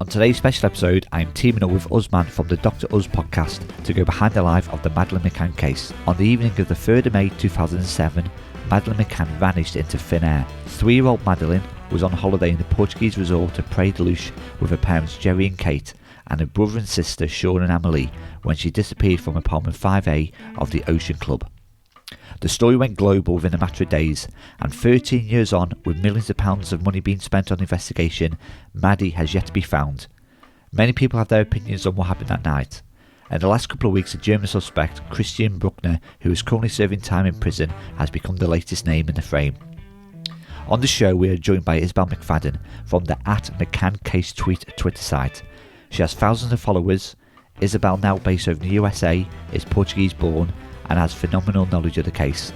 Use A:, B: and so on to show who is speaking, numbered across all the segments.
A: On today's special episode, I am teaming up with Usman from the Dr. Us podcast to go behind the life of the Madeleine McCann case. On the evening of the 3rd of May 2007, Madeleine McCann vanished into thin air. 3-year-old Madeleine was on holiday in the Portuguese resort of Praia Da Luz with her parents Jerry and Kate and her brother and sister Sean and Amelie when she disappeared from apartment 5A of the Ocean Club. The story went global within a matter of days, and 13 years on, with millions of pounds of money being spent on the investigation, Maddie has yet to be found. Many people have their opinions on what happened that night. In the last couple of weeks, a German suspect, Chistian Brueckner, who is currently serving time in prison, has become the latest name in the frame. On the show, we are joined by Isabelle McFadden from the @McCannCaseTweet Twitter site. She has thousands of followers. Isabelle, now based over in the USA, is Portuguese born and has phenomenal knowledge of the case.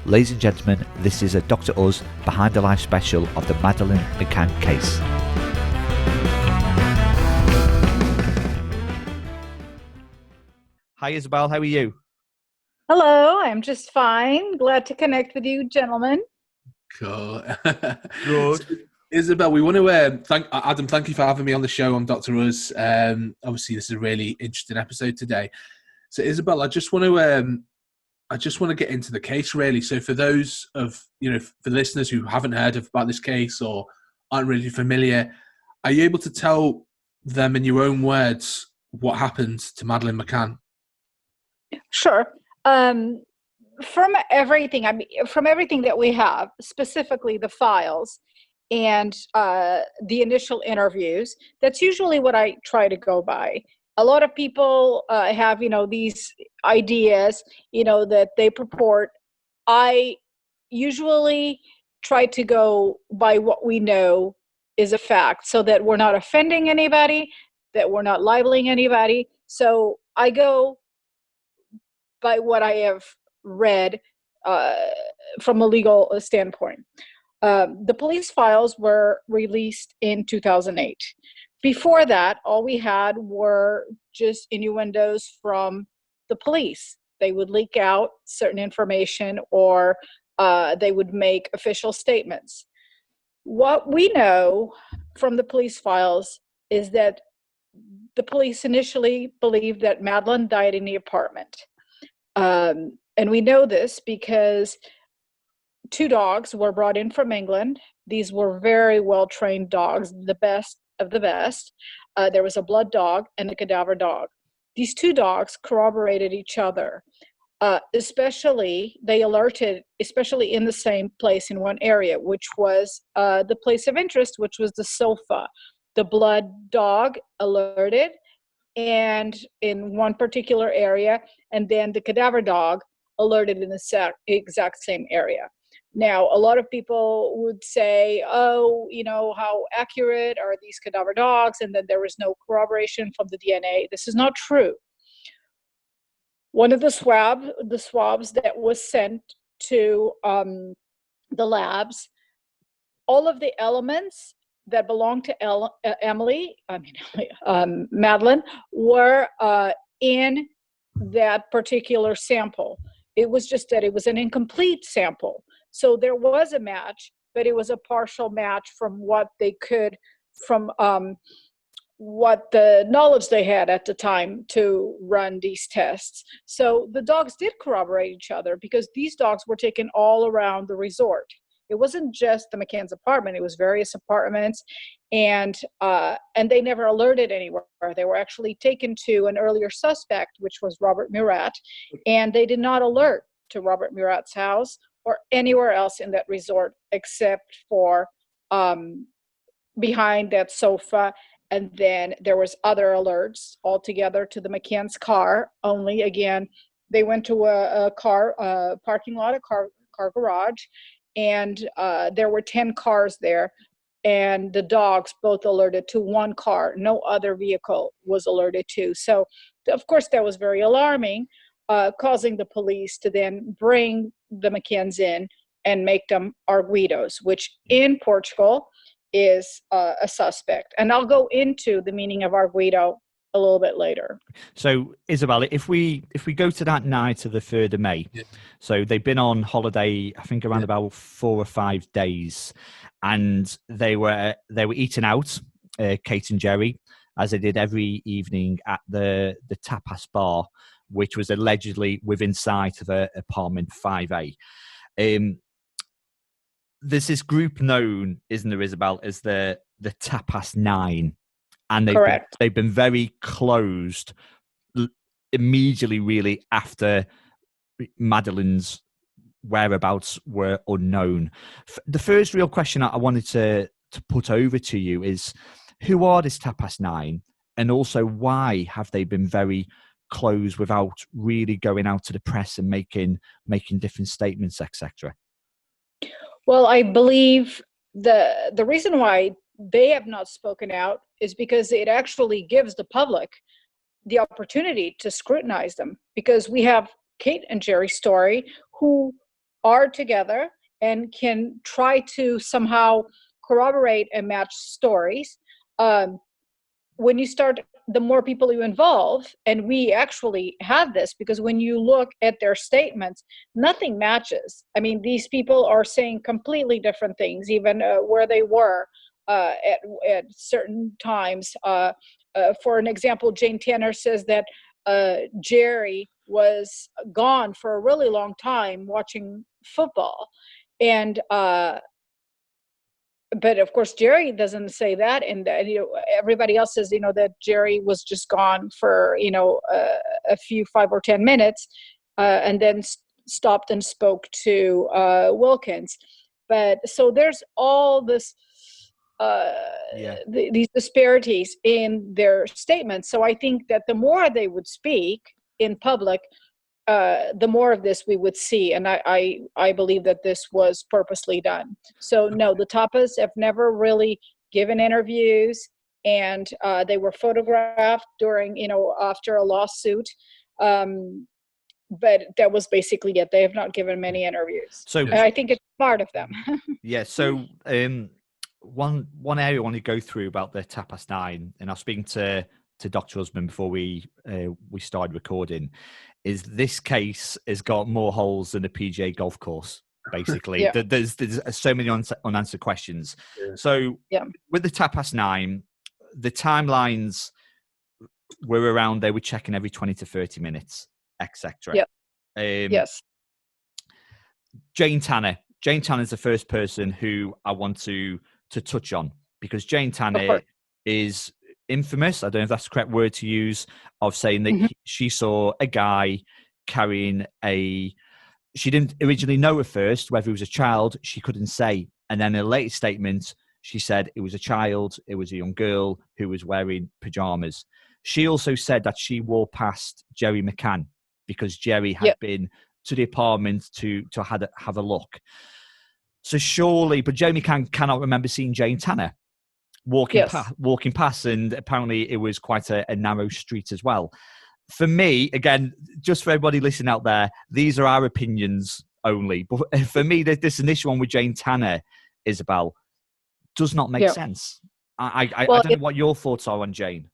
A: Ladies and gentlemen, this is a Dr. Us Behind the Life special of the Madeleine McCann case. Hi Isabelle, how are you?
B: Hello, I'm just fine. Glad to connect with you, gentlemen.
C: Cool.
A: Good.
C: So, Isabelle, we want to thank Adam. Thank you for having me on the show on Dr. Us. Obviously, this is a really interesting episode today. So, Isabelle, I just want to get into the case really. So, for those of for listeners who haven't heard about this case or aren't really familiar, are you able to tell them in your own words what happened to Madeleine McCann?
B: Sure. From everything that we have, specifically the files and the initial interviews, that's usually what I try to go by. A lot of people have, these ideas, that they purport. I usually try to go by what we know is a fact so that we're not offending anybody, that we're not libeling anybody. So I go by what I have read from a legal standpoint. The police files were released in 2008. Before that, all we had were just innuendos from the police. They would leak out certain information or they would make official statements. What we know from the police files is that the police initially believed that Madeleine died in the apartment. And we know this because 2 dogs were brought in from England. These were very well-trained dogs, the best of the best. There was a blood dog and a cadaver dog. These 2 dogs corroborated each other. Especially in the same place in one area, which was the place of interest, which was the sofa. The blood dog alerted and in one particular area, and then the cadaver dog alerted in the exact same area. Now, a lot of people would say, how accurate are these cadaver dogs? And then there was no corroboration from the DNA. This is not true. One of the swabs that was sent to the labs, all of the elements that belonged to Madeleine were in that particular sample. It was just that it was an incomplete sample. So there was a match, but it was a partial match from what the knowledge they had at the time to run these tests. So the dogs did corroborate each other because these dogs were taken all around the resort. It wasn't just the McCann's apartment, it was various apartments, and they never alerted anywhere. They were actually taken to an earlier suspect, which was Robert Murat, and they did not alert to Robert Murat's house or anywhere else in that resort except for behind that sofa. And then there was other alerts altogether to the McCann's car. Only, again, they went to a car parking lot, a car garage, and there were 10 cars there. And the dogs both alerted to one car. No other vehicle was alerted to. So, of course, that was very alarming, causing the police to then bring the McCanns in and make them arguidos, which in Portugal is a suspect. And I'll go into the meaning of arguido a little bit later.
A: So, Isabelle, if we go to that night of the 3rd of May, so they've been on holiday, I think around about 4 or 5 days, and they were eating out Kate and Jerry, as they did every evening at the Tapas bar, which was allegedly within sight of apartment 5A. There's this group known, isn't there, Isabel, as the Tapas Nine, and they've been very closed immediately, really, after Madeleine's whereabouts were unknown. The first real question I wanted to put over to you is, who are this Tapas Nine, and also why have they been very closed without really going out to the press and making different statements, etc.?
B: Well, I believe the reason why they have not spoken out is because it actually gives the public the opportunity to scrutinize them, because we have Kate and Jerry's story, who are together and can try to somehow corroborate and match stories. When you start, the more people you involve, and we actually had this, because when you look at their statements, nothing matches. I mean, these people are saying completely different things, even where they were at certain times. For an example, Jane Tanner says that Jerry was gone for a really long time watching football, and but of course Jerry doesn't say that, and everybody else says that Jerry was just gone for a few 5 or 10 minutes, and then stopped and spoke to Wilkins. But so there's all this these disparities in their statements. So I think that the more they would speak in public, the more of this we would see. And I believe that this was purposely done. So no, the Tapas have never really given interviews, and they were photographed during, after a lawsuit. But that was basically it. They have not given many interviews. So and I think it's smart of them.
A: Yeah. So one area I want to go through about the Tapas Nine, and I was speaking to Dr. Usman before we started recording, is this case has got more holes than a PGA golf course, basically. Yeah. There's so many unanswered questions. Yeah. So with the Tapas Nine, the timelines were around, they were checking every 20 to 30 minutes, etc.
B: Yeah.
A: Yes. Jane Tanner is the first person who I want to touch on, because Jane Tanner is infamous, I don't know if that's the correct word to use, of saying that she saw a guy carrying she didn't originally know at first whether it was a child, she couldn't say. And then in a later statement, she said it was a child, it was a young girl who was wearing pajamas. She also said that she walked past Jerry McCann because Jerry had been to the apartment to have a look. So surely, but Jerry McCann cannot remember seeing Jane Tanner walking past, and apparently it was quite a narrow street as well. For me, again, just for everybody listening out there, these are our opinions only. But for me, this initial one with Jane Tanner, Isabel, does not make sense. I don't know what your thoughts are on Jane.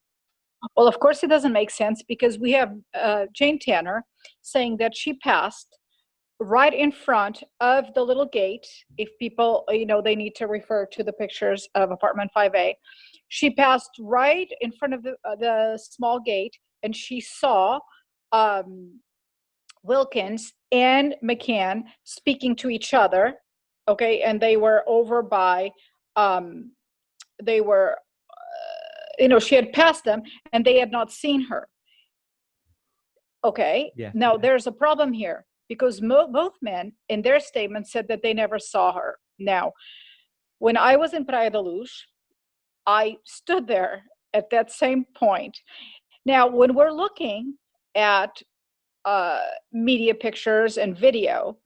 B: Well, of course it doesn't make sense, because we have Jane Tanner saying that she passed right in front of the little gate. If people, they need to refer to the pictures of apartment 5A. She passed right in front of the small gate, and she saw Wilkins and McCann speaking to each other. Okay, and they were over by, she had passed them, and they had not seen her. Okay, now there's a problem here, because both men in their statements said that they never saw her. Now, when I was in Praia Da Luz, I stood there at that same point. Now, when we're looking at media pictures and video,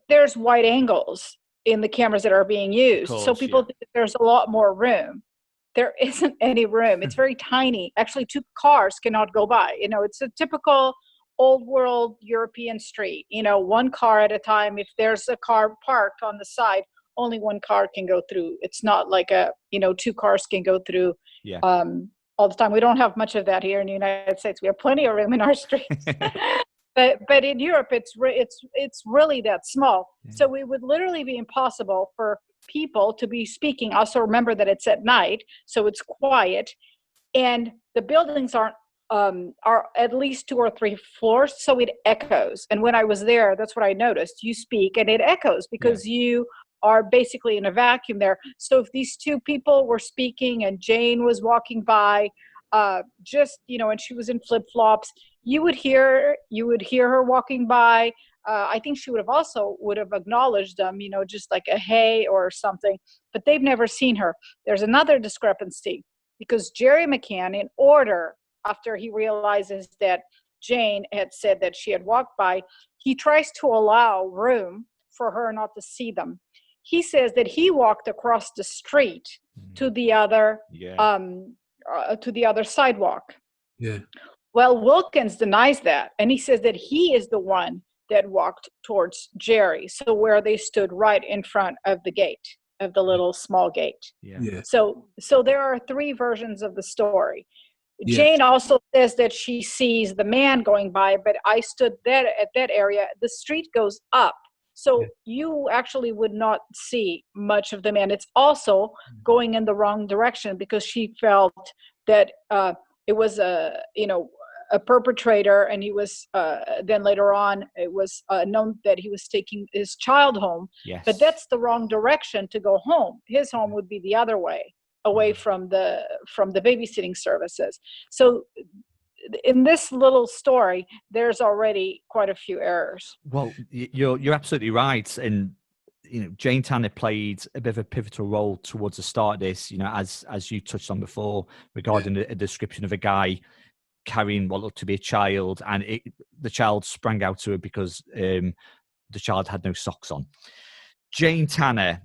B: there's wide angles in the cameras that are being used. Course, so people think that there's a lot more room. There isn't any room. It's very tiny. Actually, 2 cars cannot go by. It's a typical old world European street, 1 car at a time. If there's a car parked on the side, only 1 car can go through. It's not like 2 cars can go through all the time. We don't have much of that here in the United States. We have plenty of room in our streets. But in Europe, it's really that small. So it would literally be impossible for people to be speaking. Also remember that it's at night, so it's quiet, and the buildings are at least 2 or 3 floors, so it echoes. And when I was there, that's what I noticed. You speak and it echoes because you are basically in a vacuum there. So if these two people were speaking and Jane was walking by, just, and she was in flip-flops, you would hear her walking by. I think she would have acknowledged them, just like a hey or something, but they've never seen her. There's another discrepancy because Jerry McCann, after he realizes that Jane had said that she had walked by, he tries to allow room for her not to see them. He says that he walked across the street to the other sidewalk.
C: Yeah.
B: Well, Wilkins denies that, and he says that he is the one that walked towards Jerry, so where they stood right in front of the gate, of the little small gate.
C: Yeah.
B: So there are 3 versions of the story.
C: Yeah.
B: Jane also says that she sees the man going by, but I stood there at that area. The street goes up, so you actually would not see much of the man. It's also going in the wrong direction because she felt that it was a perpetrator, and he was then later on it was known that he was taking his child home.
A: Yes.
B: But that's the wrong direction to go home. His home would be the other way, away from the babysitting services. So in this little story, there's already quite a few errors.
A: Well, you're absolutely right, and Jane Tanner played a bit of a pivotal role towards the start of this. As you touched on before, regarding a description of a guy carrying what looked to be a child, and the child sprang out to her because the child had no socks on. Jane Tanner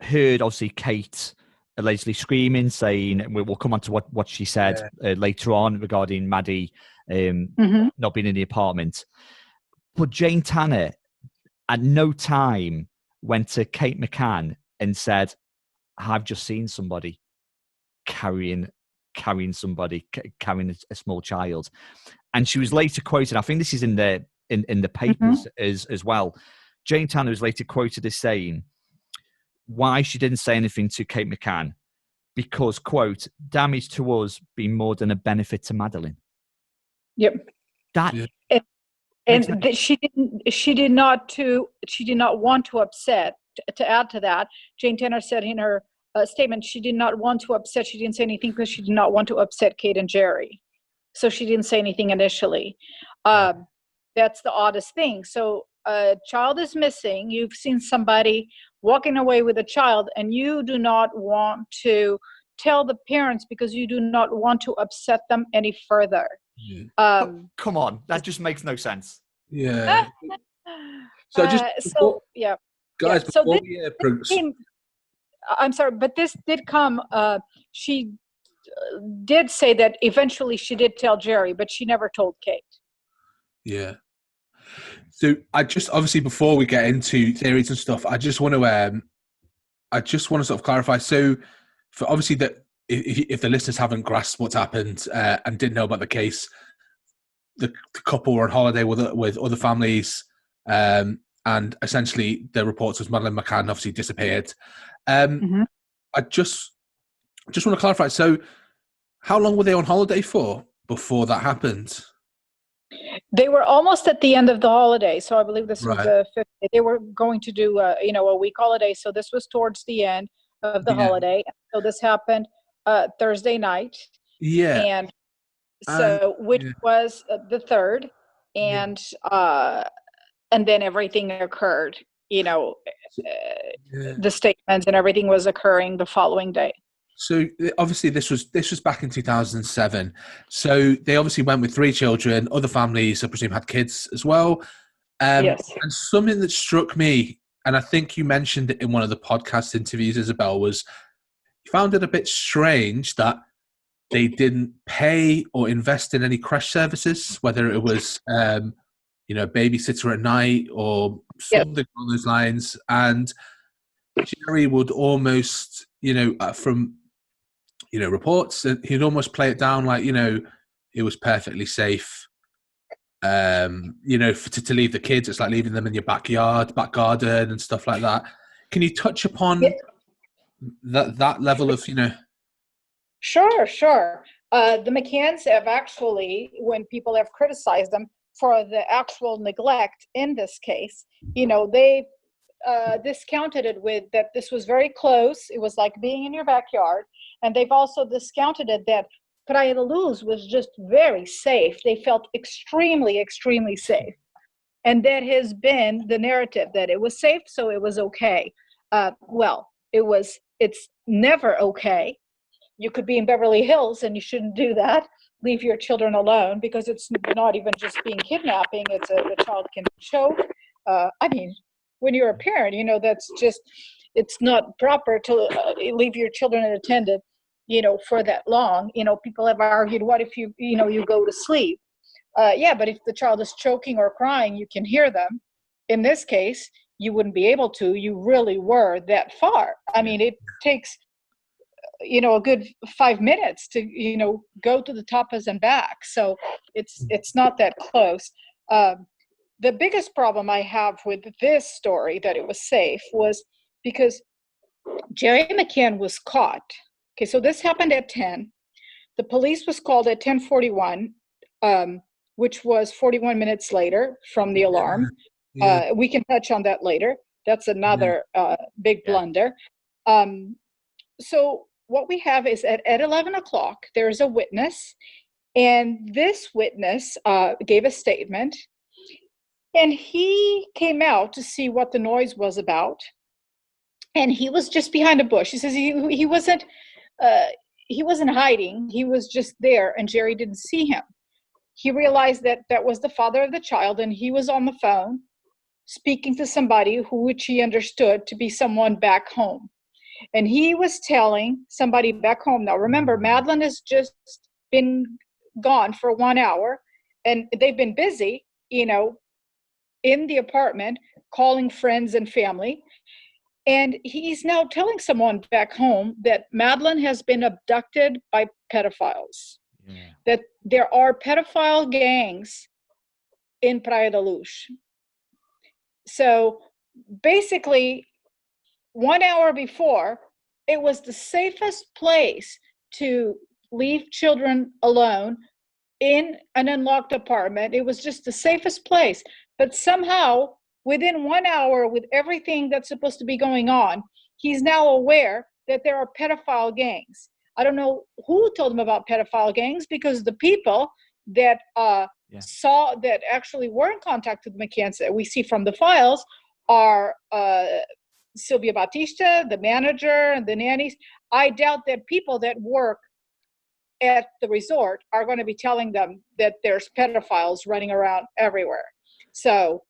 A: heard, obviously, Kate allegedly screaming, saying, and we'll come on to what she said later on regarding Maddie not being in the apartment. But Jane Tanner at no time went to Kate McCann and said, I've just seen somebody carrying somebody, carrying a small child. And she was later quoted, I think this is in the papers as well. Jane Tanner was later quoted as saying why she didn't say anything to Kate McCann, because, quote, damage to us be more than a benefit to Madeleine.
B: Yep. And she did not want to upset. To add to that, Jane Tanner said in her statement she did not want to upset. She didn't say anything because she did not want to upset Kate and Jerry, so she didn't say anything initially. That's the oddest thing. So a child is missing. You've seen somebody walking away with a child, and you do not want to tell the parents because you do not want to upset them any further.
A: Come on, that just makes no sense.
C: Yeah.
B: I'm sorry, but this did come. She did say that eventually she did tell Jerry, but she never told Kate.
C: Yeah. So I just, obviously, before we get into theories and stuff, I just want to sort of clarify. So, for obviously that if the listeners haven't grasped what's happened and didn't know about the case, the couple were on holiday with other families, and essentially the reports was Madeleine McCann obviously disappeared. I just want to clarify. So, how long were they on holiday for before that happened?
B: They were almost at the end of the holiday, so I believe this was the 5th day. They were going to do a week holiday, so this was towards the end of the holiday. So this happened Thursday night. Yeah. And so which was the 3rd, and then everything occurred. The statements and everything was occurring the following day.
C: So obviously this was back in 2007. So they obviously went with 3 children. Other families, I presume, had kids as well. Yes. And something that struck me, and I think you mentioned it in one of the podcast interviews, Isabelle, was you found it a bit strange that they didn't pay or invest in any crash services, whether it was a babysitter at night or something on those lines. And Jerry would almost, from reports, he'd almost play it down like, it was perfectly safe. to leave the kids. It's like leaving them in your back garden and stuff like that. Can you touch upon that level of,
B: Sure. The McCanns have actually, when people have criticized them for the actual neglect in this case, they discounted it with that this was very close. It was like being in your backyard. And they've also discounted it that Praia Da Luz was just very safe. They felt extremely, extremely safe. And that has been the narrative, that it was safe, so it was okay. It's never okay. You could be in Beverly Hills and you shouldn't do that. Leave your children alone, because it's not even just being kidnapping. It's the child can choke. When you're a parent, that's just, it's not proper to leave your children unattended, for that long. People have argued, what if you go to sleep? But if the child is choking or crying, you can hear them. In this case, you wouldn't be able to. You really were that far. It takes a good 5 minutes to go to the Tapas and back, so it's not that close. The biggest problem I have with this story, that it was safe, was because Jerry McCann was caught. Okay, so this happened at 10. The police was called at 10:41, which was 41 minutes later from the alarm. We can touch on that later. That's another big blunder. So what we have is at 11 o'clock, there's a witness, and this witness gave a statement, and he came out to see what the noise was about, and he was just behind a bush. He says he wasn't hiding. He was just there, and Jerry didn't see him. He realized that was the father of the child, and he was on the phone speaking to somebody which he understood to be someone back home. And he was telling somebody back home. Now, remember, Madeleine has just been gone for 1 hour, and they've been busy, in the apartment, calling friends and family. And he's now telling someone back home that Madeleine has been abducted by pedophiles, that there are pedophile gangs in Praia Da Luz. So basically, 1 hour before, it was the safest place to leave children alone in an unlocked apartment. It was just the safest place. But somehow, within 1 hour, with everything that's supposed to be going on, he's now aware that there are pedophile gangs. I don't know who told him about pedophile gangs, because the people that that actually were in contact with McCann, we see from the files, are Silvia Batista, the manager, and the nannies. I doubt that people that work at the resort are going to be telling them that there's pedophiles running around everywhere. So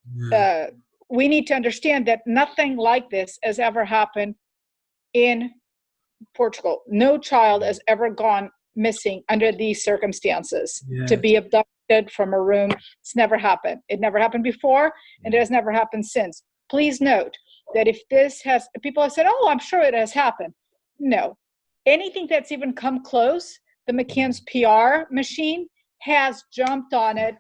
B: we need to understand that nothing like this has ever happened in Portugal. No child has ever gone missing under these circumstances. To be abducted from a room, it's never happened. It never happened before, and it has never happened since. Please note that if this has, people have said, oh, I'm sure it has happened. No. Anything that's even come close, the McCann's PR machine has jumped on it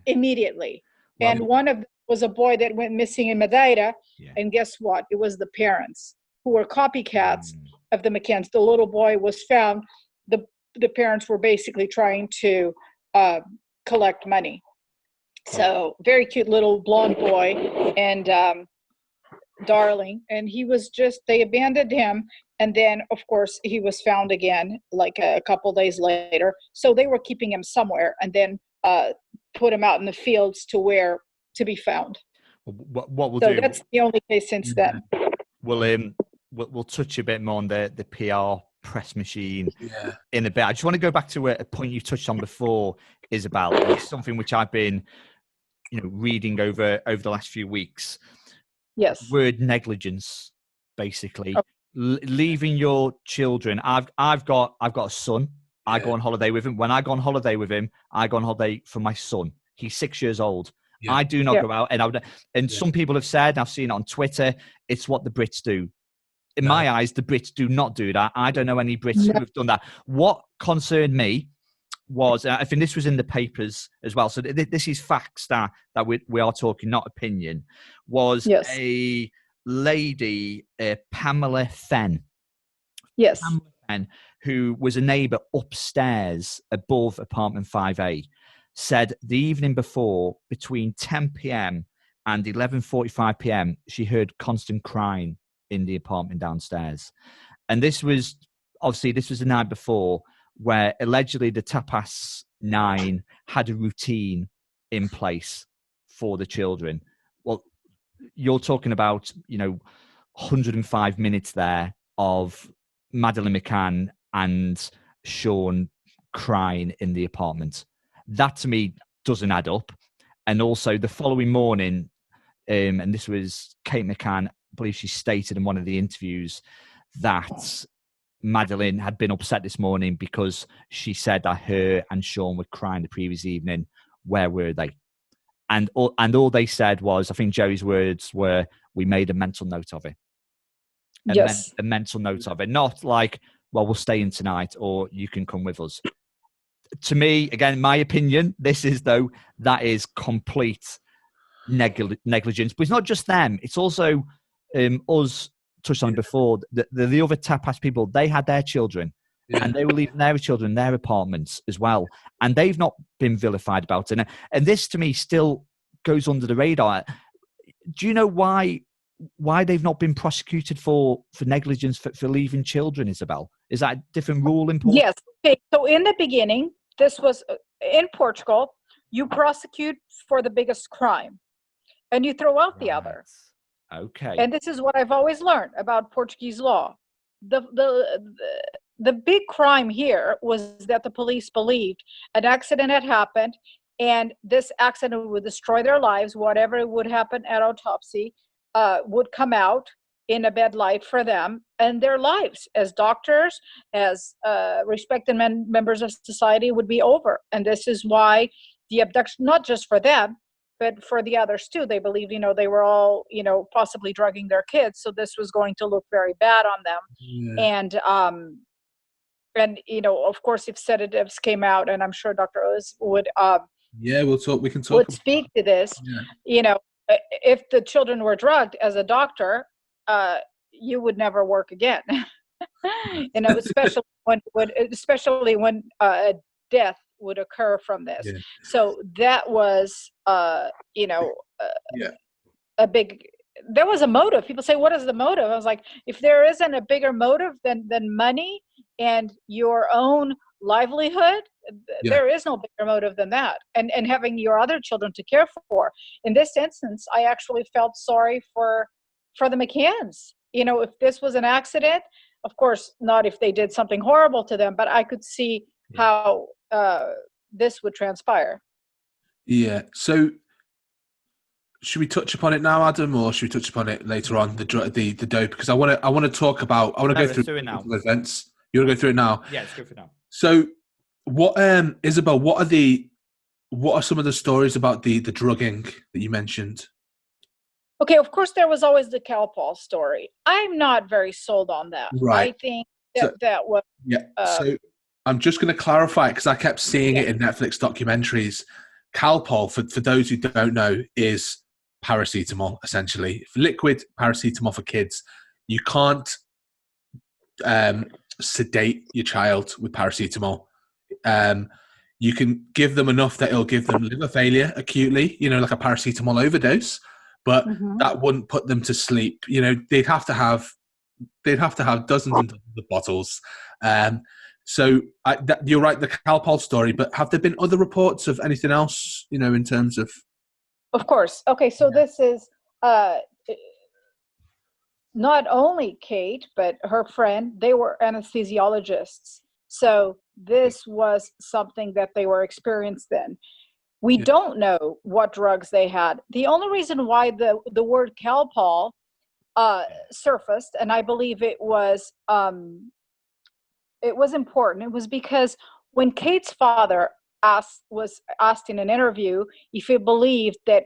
B: immediately. Well, and one of them was a boy that went missing in Madeira. And guess what? It was the parents who were copycats of the McCanns. The little boy was found. The parents were basically trying to collect money. So very cute little blonde boy and darling. And he was they abandoned him. And then, of course, he was found again, like a couple days later. So they were keeping him somewhere and then put him out in the fields to be found.
A: What we'll
B: do?
A: So
B: that's the only case since then.
A: We'll touch a bit more on the PR press machine in a bit. I just want to go back to a point you touched on before, Isabelle. It's something which I've been, reading over the last few weeks.
B: Yes.
A: Word negligence, basically. Leaving your children. I've got a son. I go on holiday with him. When I go on holiday with him, I go on holiday for my son. He's 6 years old. I do not go out, and some people have said, I've seen it on Twitter, it's what the Brits do. In my eyes, the Brits do not do that. I don't know any Brits who have done that. What concerned me was, I think this was in the papers as well, so this is facts that we are talking, not opinion, was a lady, Pamela Fenn.
B: Yes.
A: Pamela Fenn, who was a neighbour upstairs above apartment 5A, said the evening before, between 10 p.m. and 11:45 p.m., she heard constant crying in the apartment downstairs. And this was the night before, where allegedly the Tapas Nine had a routine in place for the children. Well, you're talking about, 105 minutes there of Madeleine McCann and Sean crying in the apartment. That to me doesn't add up. And also the following morning, and this was Kate McCann, I believe she stated in one of the interviews that Madeleine had been upset this morning because she said that her and Sean were crying the previous evening. Where were they? And all they said was, I think Joey's words were, "We made a mental note of it." A mental note of it. Not like, well, we'll stay in tonight or you can come with us. To me, again, my opinion, that is complete negligence. But it's not just them. It's also us, touched on before, the other Tapas people, they had their children and they were leaving their children in their apartments as well. And they've not been vilified about it. And this to me still goes under the radar. Do you know why they've not been prosecuted for negligence for leaving children, Isabelle? Is that a different rule in Portugal?
B: Yes. Okay. So in the beginning, this was in Portugal, you prosecute for the biggest crime and you throw out the other.
A: Okay.
B: And this is what I've always learned about Portuguese law. The big crime here was that the police believed an accident had happened and this accident would destroy their lives. Whatever would happen at autopsy would come out in a bad light for them and their lives as doctors, as respected members of society, would be over. And this is why the abduction, not just for them, but for the others too, they believed, they were all, possibly drugging their kids. So this was going to look very bad on them. Yeah. And, of course, if sedatives came out, and I'm sure Dr. Oz would,
C: we'll talk. We can talk.
B: Would speak to this. Yeah. If the children were drugged as a doctor, you would never work again. especially when death would occur from this. Yeah. So that was, a big. There was a motive. People say, "What is the motive?" I was like, if there isn't a bigger motive than money and your own livelihood, there is no bigger motive than that. And having your other children to care for. In this instance, I actually felt sorry for the McCanns. If this was an accident, of course, not if they did something horrible to them, but I could see how this would transpire.
C: Yeah. So should we touch upon it now, Adam, or should we touch upon it later on, the dope? Because I want to talk about, I want to go through events. You want to go through it now?
A: Yeah, let's go through it now.
C: So what, Isabelle, what are some of the stories about the drugging that you mentioned?
B: Okay, of course, there was always the Calpol story. I'm not very sold on that.
C: Right.
B: I think that was...
C: Yeah, so I'm just going to clarify, because I kept seeing it in Netflix documentaries. Calpol, for those who don't know, is paracetamol, essentially. Liquid paracetamol for kids. You can't sedate your child with paracetamol. You can give them enough that it'll give them liver failure acutely, like a paracetamol overdose, but that wouldn't put them to sleep. They'd have to have dozens and dozens of bottles. So you're right, the Calpol story, but have there been other reports of anything else, in terms of...
B: Of course. Okay, so this is not only Kate, but her friend, they were anesthesiologists. So this was something that they were experienced in. We don't know what drugs they had. The only reason why the word Calpol surfaced, and I believe it was important, it was because when Kate's father was asked in an interview if he believed that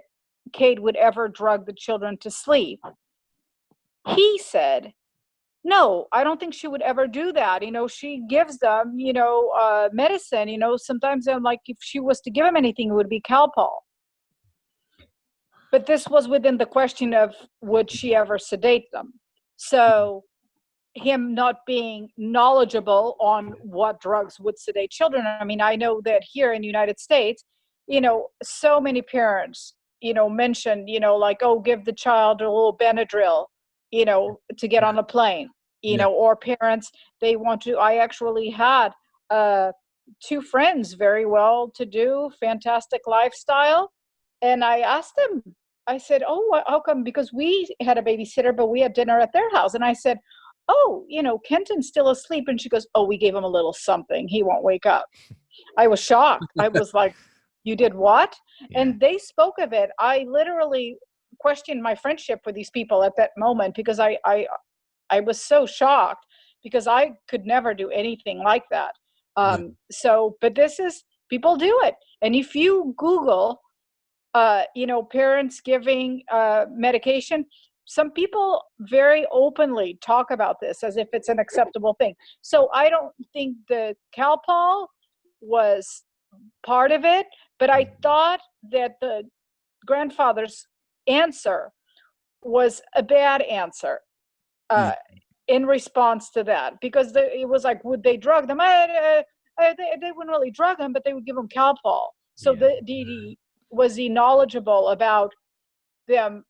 B: Kate would ever drug the children to sleep, he said No, I don't think she would ever do that. She gives them, medicine. Sometimes I'm like, if she was to give them anything, it would be Calpol. But this was within the question of, would she ever sedate them? So him not being knowledgeable on what drugs would sedate children. I mean, I know that here in the United States, so many parents, mention, like, oh, give the child a little Benadryl, to get on a plane, or parents, they want to. I actually had two friends, very well to do, fantastic lifestyle. And I asked them, I said, oh, how come? Because we had a babysitter, but we had dinner at their house. And I said, oh, Kenton's still asleep. And she goes, oh, we gave him a little something. He won't wake up. I was shocked. I was like, you did what? Yeah. And they spoke of it. I literally questioned my friendship with these people at that moment, because I was so shocked, because I could never do anything like that. But this is, people do it. And if you Google, parents giving medication, some people very openly talk about this as if it's an acceptable thing. So I don't think the Calpol was part of it, but I thought that the grandfather's answer was a bad answer in response to that, because it was like, would they drug them? They wouldn't really drug them, but they would give them Calpol. So was he knowledgeable about them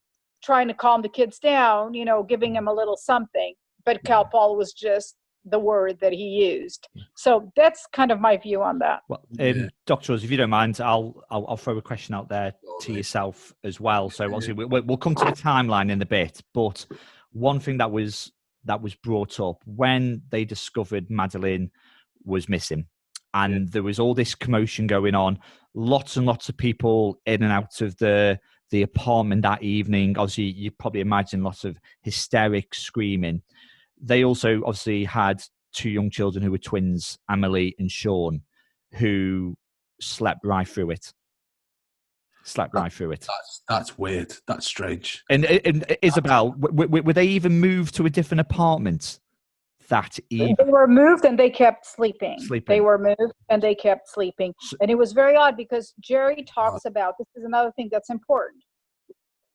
B: trying to calm the kids down, giving them a little something, but Calpol was just the word that he used. So that's kind of my view on that.
A: Well, Dr. Oz, if you don't mind, I'll throw a question out there to yourself as well. So obviously we'll come to the timeline in a bit, but one thing that was brought up when they discovered Madeleine was missing, and there was all this commotion going on, lots and lots of people in and out of the apartment that evening. Obviously, you probably imagine lots of hysterics, screaming. They also obviously had two young children who were twins, Amelie and Sean, who slept right through it.
C: That's weird. That's strange.
A: And Isabelle, were they even moved to a different apartment that evening?
B: They were moved and they kept sleeping. They were moved and they kept sleeping. And it was very odd, because Jerry talks about, this is another thing that's important.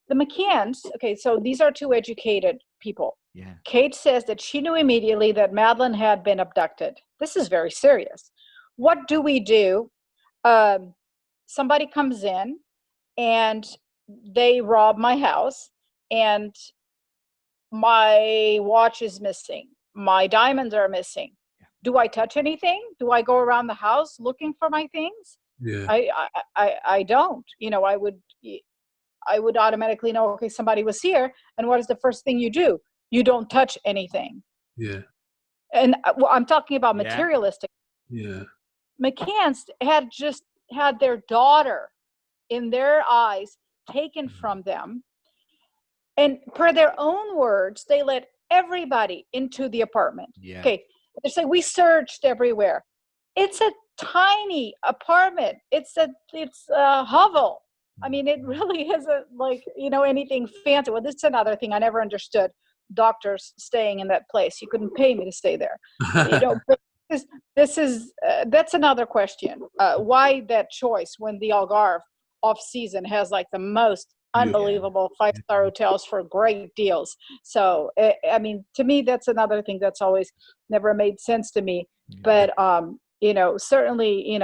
B: The McCanns, okay, so these are two educated people.
A: Yeah.
B: Kate says that she knew immediately that Madeleine had been abducted. This is very serious. What do we do? Somebody comes in and they rob my house, and my watch is missing. My diamonds are missing. Yeah. Do I touch anything? Do I go around the house looking for my things?
C: Yeah.
B: I don't. I would automatically know, okay, somebody was here. And what is the first thing you do? You don't touch anything.
C: Yeah.
B: And I'm talking about materialistic.
C: Yeah.
B: McCann's had just had their daughter, in their eyes, taken from them. And per their own words, they let everybody into the apartment.
A: Yeah.
B: Okay. They say, we searched everywhere. It's a tiny apartment. It's a hovel. I mean, it really isn't like, anything fancy. Well, this is another thing I never understood. Doctors staying in that place. You couldn't pay me to stay there. But that's another question. Why that choice when the Algarve off season has like the most unbelievable 5-star hotels for great deals? So, I mean, to me, that's another thing that's always never made sense to me. But, certainly,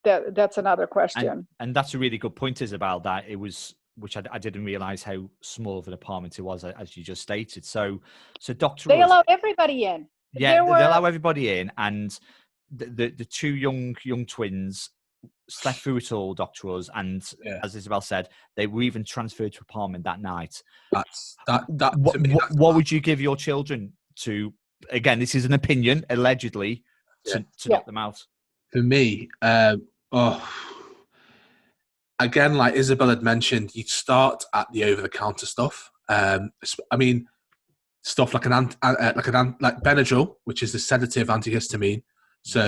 B: that's another question.
A: And that's a really good point, Isabelle, that it was, which I didn't realize how small of an apartment it was, as you just stated. So Dr.
B: They allow everybody in.
A: Yeah, they allow everybody in, and the two young twins slept through it all, Dr. Oz, and as Isabelle said, they were even transferred to apartment that night. What would you give your children to? Again, this is an opinion, allegedly, to knock them out.
C: For me, again, like Isabelle had mentioned, you'd start at the over-the-counter stuff. I mean, stuff like like Benadryl, which is a sedative antihistamine. So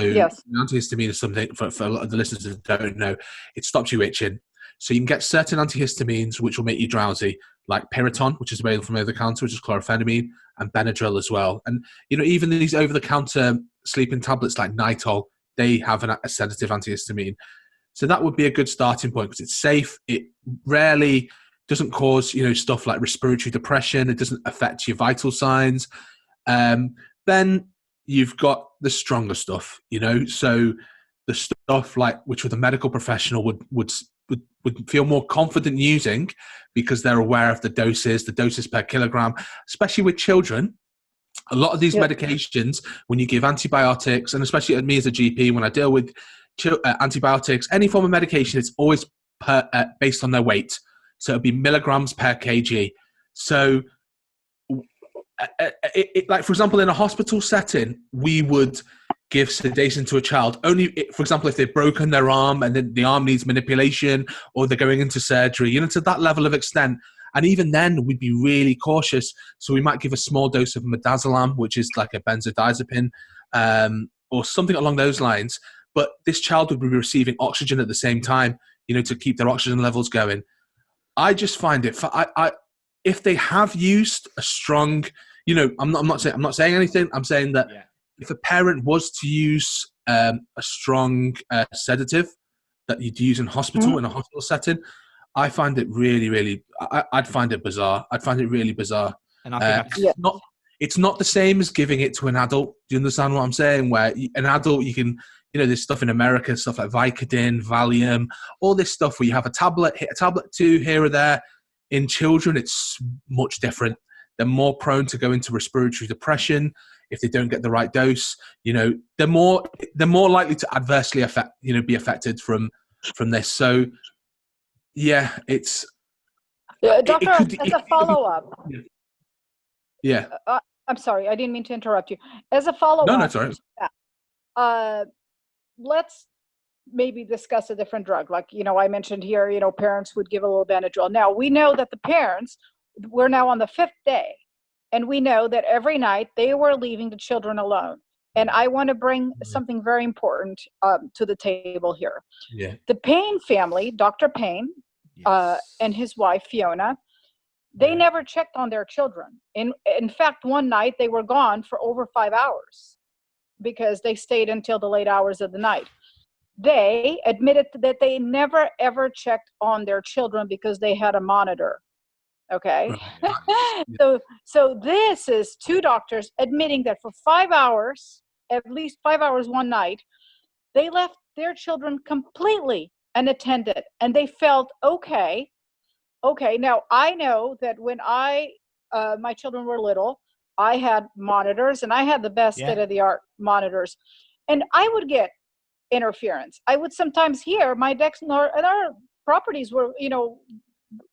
C: antihistamine is something, for a lot of the listeners that don't know, it stops you itching. So you can get certain antihistamines which will make you drowsy, like Piriton, which is available from over-the-counter, which is chlorphenamine, and Benadryl as well. And, even these over-the-counter sleeping tablets like Nitol, they have a sedative antihistamine. So that would be a good starting point because it's safe. It rarely doesn't cause, stuff like respiratory depression. It doesn't affect your vital signs. Then you've got the stronger stuff, so the stuff like which with a medical professional would feel more confident using because they're aware of the doses per kilogram, especially with children. A lot of these medications, when you give antibiotics, and especially me as a GP, when I deal with antibiotics, any form of medication, it's always based on their weight. So it'd be milligrams per kg. So like, for example, in a hospital setting, we would give sedation to a child only, for example, if they've broken their arm and then the arm needs manipulation or they're going into surgery, to that level of extent. And even then, we'd be really cautious. So we might give a small dose of midazolam, which is like a benzodiazepine, or something along those lines. But this child would be receiving oxygen at the same time, to keep their oxygen levels going. I just find it, if they have used a strong, I'm not saying anything. I'm saying that if a parent was to use a strong sedative that you'd use in hospital, in a hospital setting, I find it really, really, I'd find it bizarre. I'd find it really bizarre.
A: And I think
C: it's not the same as giving it to an adult. Do you understand what I'm saying? Where an adult, you can, there's stuff in America, stuff like Vicodin, Valium, all this stuff where you have a tablet, hit a tablet too here or there. In children, it's much different. They're more prone to go into respiratory depression if they don't get the right dose. They're more likely to adversely be affected from this. So, yeah, it's
B: Doctor, as a follow-up.
C: Yeah.
B: I'm sorry, I didn't mean to interrupt you. As a follow-up.
C: No, that's all right.
B: Let's maybe discuss a different drug. Like, I mentioned here, parents would give a little Benadryl. Now, we know that the parents, we're now on the 5th day, and we know that every night they were leaving the children alone. And I want to bring something very important to the table here.
C: Yeah.
B: The Payne family, Dr. Payne, and his wife, Fiona, they never checked on their children. In fact, one night they were gone for over 5 hours because they stayed until the late hours of the night. They admitted that they never ever checked on their children because they had a monitor. Okay. Right. So this is 2 doctors admitting that for 5 hours, at least 5 hours one night, they left their children completely unattended and they felt okay. Okay. Now I know that when my children were little, I had monitors and I had the best state-of-the-art monitors, and I would get interference. I would sometimes hear my decks and our properties were,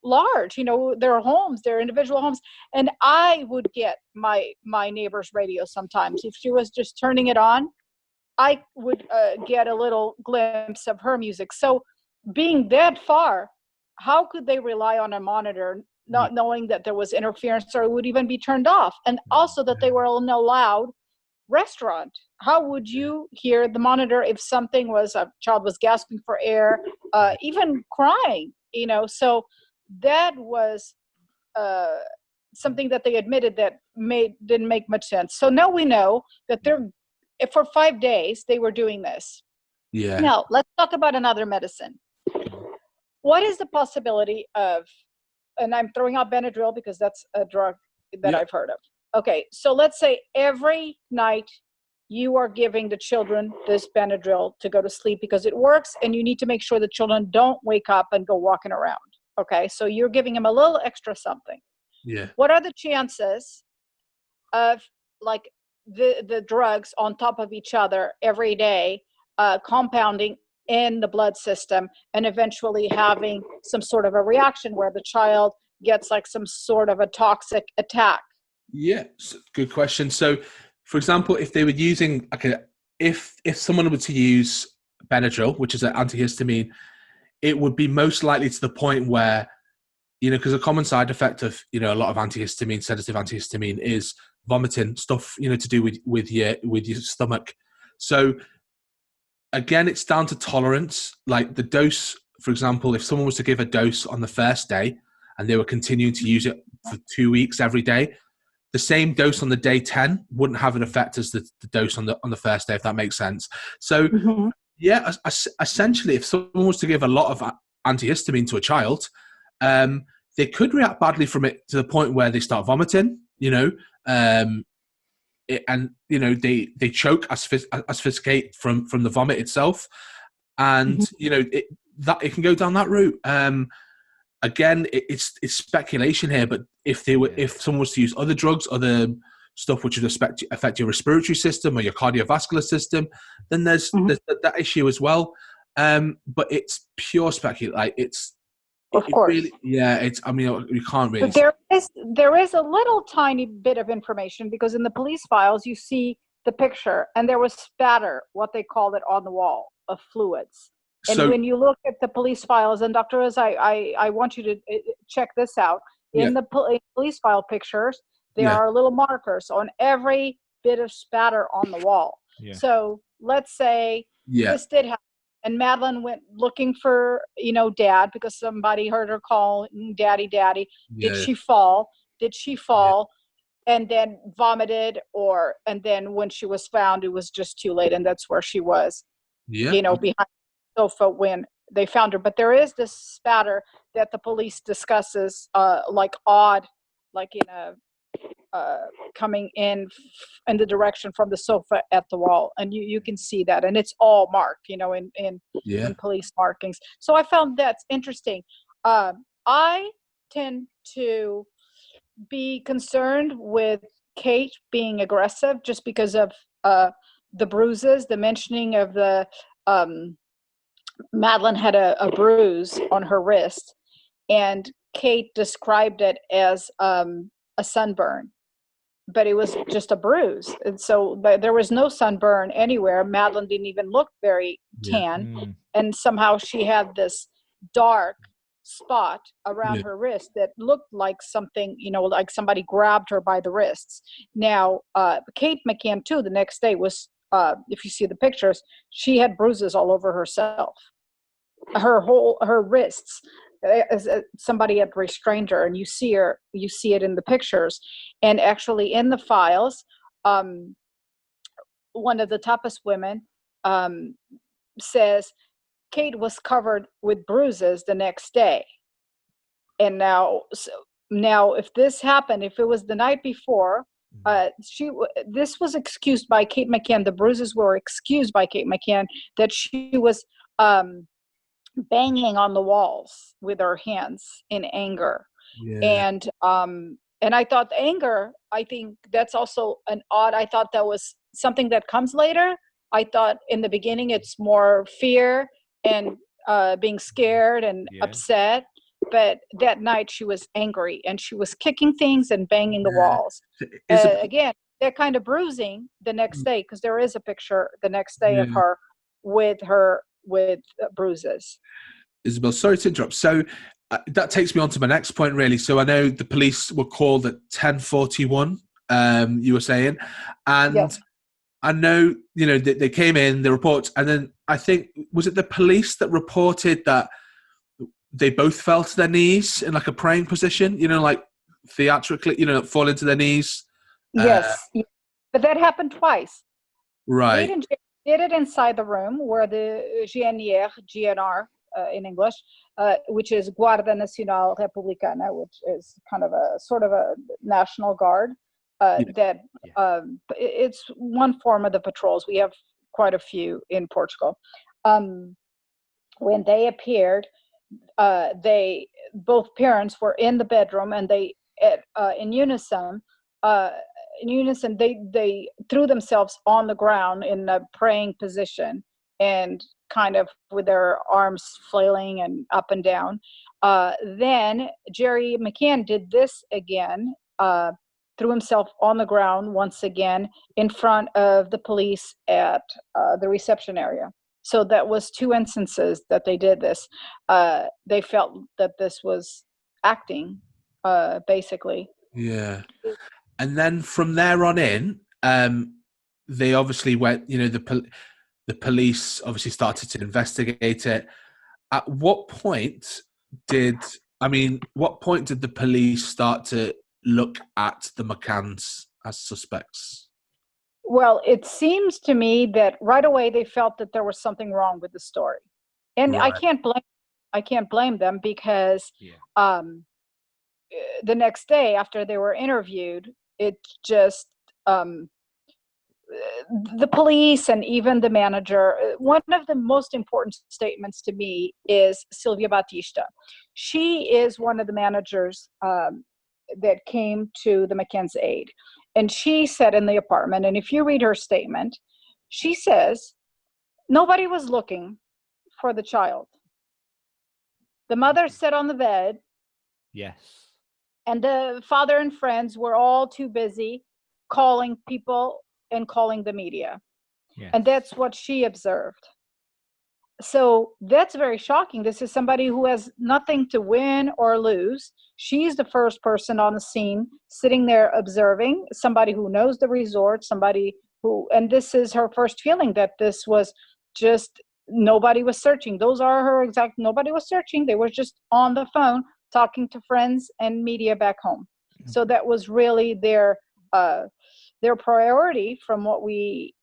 B: large, their homes, their individual homes. And I would get my neighbor's radio sometimes. If she was just turning it on, I would get a little glimpse of her music. So being that far, how could they rely on a monitor, not knowing that there was interference or it would even be turned off? And also that they were in a loud restaurant. How would you hear the monitor if something was, a child was gasping for air, even crying, So that was something that they admitted that didn't make much sense. So now we know that for 5 days they were doing this.
C: Yeah.
B: Now let's talk about another medicine. What is the possibility of, and I'm throwing out Benadryl because that's a drug that I've heard of. Okay, so let's say every night you are giving the children this Benadryl to go to sleep because it works, and you need to make sure the children don't wake up and go walking around. Okay, so you're giving them a little extra something.
C: Yeah.
B: What are the chances of like the drugs on top of each other every day, compounding in the blood system and eventually having some sort of a reaction where the child gets like some sort of a toxic attack?
C: Yeah, good question. So, for example, if they were using, if someone were to use Benadryl, which is an antihistamine, it would be most likely to the point where, because a common side effect of, a lot of antihistamine, sedative antihistamine, is vomiting, stuff, to do with your stomach. So, again, it's down to tolerance. Like the dose, for example, if someone was to give a dose on the first day and they were continuing to use it for 2 weeks every day, the same dose on the day 10 wouldn't have an effect as the dose on the first day, if that makes sense. So, yeah, essentially, if someone was to give a lot of antihistamine to a child, they could react badly from it to the point where they start vomiting, and they choke, asphyxiate from the vomit itself, and it can go down that route. Again, it's speculation here, but if someone was to use other drugs, other stuff which would affect your respiratory system or your cardiovascular system, then there's that issue as well. But it's pure speculation. Like
B: of course,
C: really, it's. I mean, you can't really.
B: But there is a little tiny bit of information, because in the police files you see the picture, and there was spatter, what they called it, on the wall of fluids. And when you look at the police files, and Dr. Oz, I want you to check this out. In the police file pictures, there are little markers on every bit of spatter on the wall. Yeah. So let's say this did happen, and Madeleine went looking for, Dad, because somebody heard her call, Daddy, Daddy. Yeah. Did she fall? And then vomited, and then when she was found, it was just too late, and that's where she was, behind the sofa when they found her. But there is this spatter that the police discusses, like in a coming in the direction from the sofa at the wall, and you can see that, and it's all marked, in police markings. So I found that's interesting. I tend to be concerned with Kate being aggressive just because of the bruises. The mentioning of the Madeleine had a bruise on her wrist, and Kate described it as a sunburn, but it was just a bruise. And so there was no sunburn anywhere. Madeleine didn't even look very tan. And somehow she had this dark spot around her wrist that looked like something, like somebody grabbed her by the wrists. Now, Kate McCann too, the next day was, if you see the pictures, she had bruises all over herself. Her wrists, somebody had restrained her, and you see it in the pictures. And actually in the files, one of the Tapas women says Kate was covered with bruises the next day. And now if this happened, if it was the night before, this was excused by Kate McCann. The bruises were excused by Kate McCann, that she was banging on the walls with her hands in anger. And I thought anger, I think that's also I thought that was something that comes later. I thought in the beginning it's more fear and being scared and upset, but that night she was angry, and she was kicking things and banging the walls. Again, that kind of bruising the next day, because there is a picture the next day of her with bruises.
C: Isabelle, sorry to interrupt. So that takes me on to my next point, really. So I know the police were called at 10:41. You were saying, and I know they came in, the reports, and then I think, was it the police that reported that they both fell to their knees in like a praying position? Like theatrically, fall into their knees.
B: Yes, but that happened twice.
C: Right.
B: They did it inside the room where the GNR in English, which is Guarda Nacional Republicana, which is kind of a sort of a national guard. It's one form of the patrols. We have quite a few in Portugal. When they appeared, both parents were in the bedroom, and they in unison they threw themselves on the ground in a praying position, and kind of with their arms flailing and up and down. Then Jerry McCann did this again, threw himself on the ground once again in front of the police at the reception area. So that was two instances that they did this. They felt that this was acting, basically.
C: Yeah. And then from there on in, they obviously went, the police obviously started to investigate it. What point did the police start to look at the McCanns as suspects?
B: Well, it seems to me that right away they felt that there was something wrong with the story, and
C: Right.
B: I can't blame them, because the next day after they were interviewed, it just the police and even the manager, one of the most important statements to me is Silvia Batista. She is one of the managers that came to the McCann's aid. And she said in the apartment, and if you read her statement, she says, nobody was looking for the child. The mother sat on the bed.
A: Yes.
B: And the father and friends were all too busy calling people and calling the media.
A: Yes.
B: And that's what she observed. So that's very shocking. This is somebody who has nothing to win or lose. She's the first person on the scene, sitting there observing, somebody who knows the resort, somebody who, and this is her first feeling, that this was just, nobody was searching. Those are her exact, nobody was searching. They were just on the phone talking to friends and media back home. So that was really their priority, from what we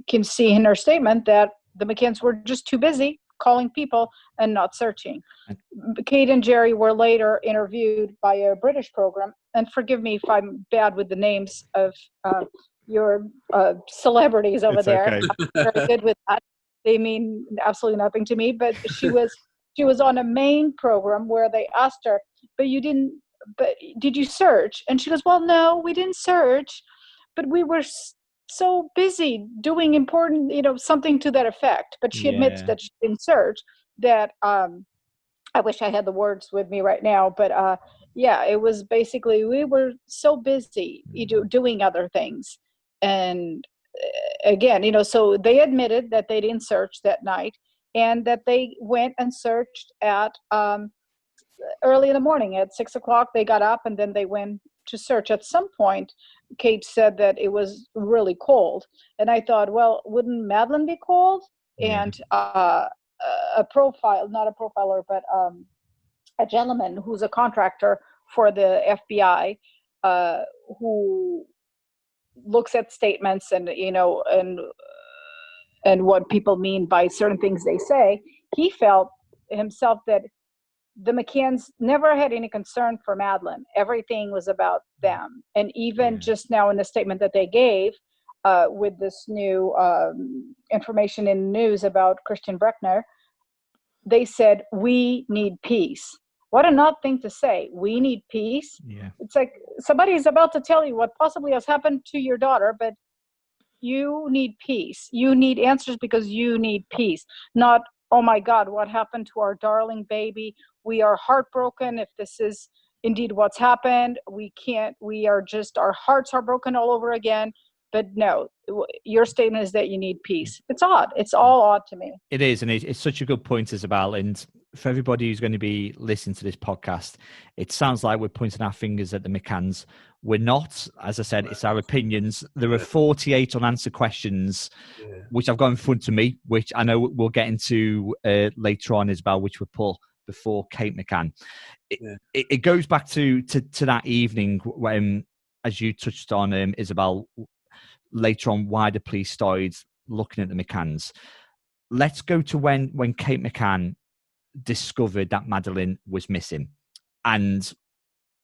B: can see in her statement, that the McCanns were just too busy calling people and not searching. Kate and Jerry were later interviewed by a British program, and forgive me if I'm bad with the names of your celebrities over there.
A: Okay.
B: I'm very good with that. They mean absolutely nothing to me, but she was on a main program where they asked her, but did you search? And she goes, well, no, we didn't search, but we were so busy doing important, something to that effect. But she admits that she didn't search, that I wish I had the words with me right now, but it was basically, we were so busy doing other things. And again, so they admitted that they didn't search that night, and that they went and searched at early in the morning at 6 o'clock. They got up and then they went to search. At some point, Kate said that it was really cold, and I thought, well, wouldn't Madeleine be cold?
A: Yeah.
B: And not a profiler, but a gentleman who's a contractor for the FBI, who looks at statements and and what people mean by certain things they say. He felt himself that the McCanns never had any concern for Madeleine. Everything was about them. And even just now in the statement that they gave, with this new information in the news about Chistian Brueckner, they said, we need peace. What an odd thing to say. We need peace.
A: Yeah.
B: It's like somebody is about to tell you what possibly has happened to your daughter, but you need peace. You need answers because you need peace. Not, oh my God, what happened to our darling baby? We are heartbroken if this is indeed what's happened. Our hearts are broken all over again. But no, your statement is that you need peace. It's odd. It's all odd to me.
A: It is, and it's such a good point, Isabelle. And for everybody who's going to be listening to this podcast, it sounds like we're pointing our fingers at the McCanns. We're not. As I said, it's our opinions. There are 48 unanswered questions, which I've got in front of me, which I know we'll get into later on, Isabelle, which were put before Kate McCann. It goes back to that evening when, as you touched on, Isabelle, later on, why the police started looking at the McCanns. Let's go to when Kate McCann discovered that Madeleine was missing. And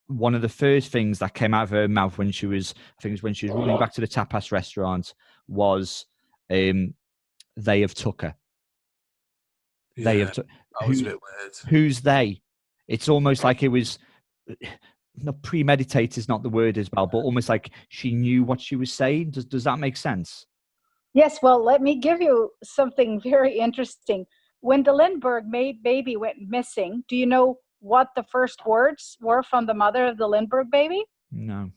A: one of the first things that came out of her mouth when she was running back to the tapas restaurant was, they have took her. They have took.
C: That was a bit weird.
A: Who's they? It's almost like it was, not premeditated is not the word, Isabelle, but almost like she knew what she was saying. Does that make sense?
B: Yes, well, let me give you something very interesting. When the Lindbergh baby went missing, do you know what the first words were from the mother of the Lindbergh baby?
A: No.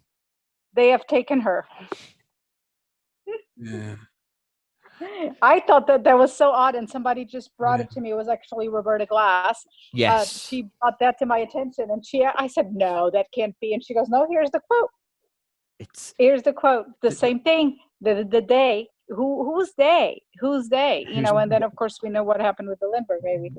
B: They have taken her.
C: Yeah.
B: I thought that was so odd, and somebody just brought it to me. It was actually Roberta Glass.
A: Yes.
B: She brought that to my attention, and I said, no, that can't be. And she goes, no, here's the quote. Here's the quote. The same thing. The day who's they? You know, and then of course we know what happened with the Lindbergh baby.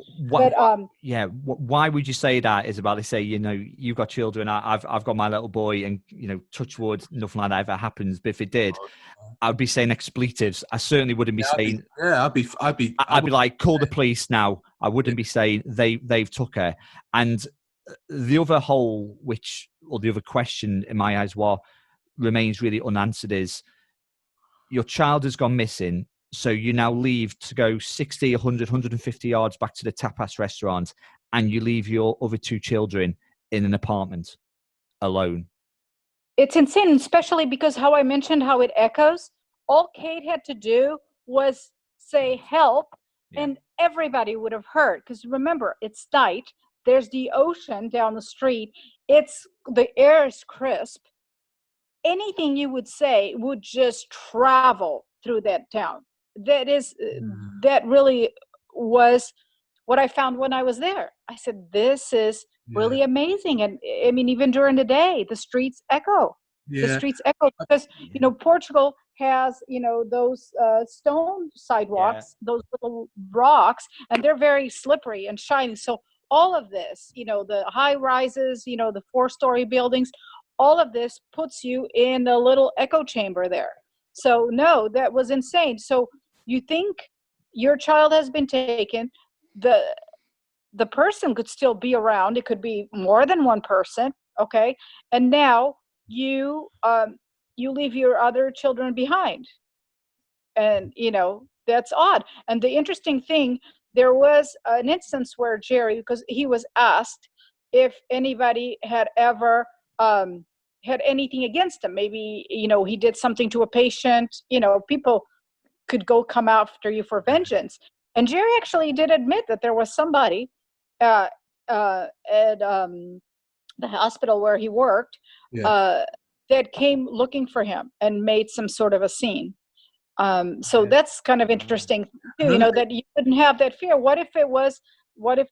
A: Why would you say that, Isabel? They say, you know, you've got children. I've got my little boy, and you know, touch wood, nothing like that ever happens. But if it did, I'd be saying expletives. I certainly wouldn't be saying.
C: I'd be
A: like, call the police now. I wouldn't be saying they've took her. And the other the other question in my eyes, what remains really unanswered is, your child has gone missing, so you now leave to go 60, 100, 150 yards back to the tapas restaurant, and you leave your other two children in an apartment alone.
B: It's insane, especially because how I mentioned how it echoes. All Kate had to do was say help, and everybody would have heard. Because remember, it's night. There's the ocean down the street. The air is crisp. Anything you would say would just travel through that town. That really was what I found when I was there. I said, this is really amazing. And I mean, even during the day, the streets echo. The streets echo because, you know, Portugal has, you know, those stone sidewalks, those little rocks, and they're very slippery and shiny. So all of this, you know, the high rises, you know, the 4-story buildings, all of this puts you in a little echo chamber there. So no, that was insane. So you think your child has been taken, the person could still be around. It could be more than one person. Okay. And now you leave your other children behind. And, you know, that's odd. And the interesting thing, there was an instance where Jerry, because he was asked if anybody had ever had anything against him. Maybe, you know, he did something to a patient. You know, people could come after you for vengeance. And Jerry actually did admit that there was somebody at the hospital where he worked that came looking for him and made some sort of a scene. So that's kind of interesting too, you know, that you wouldn't have that fear. What if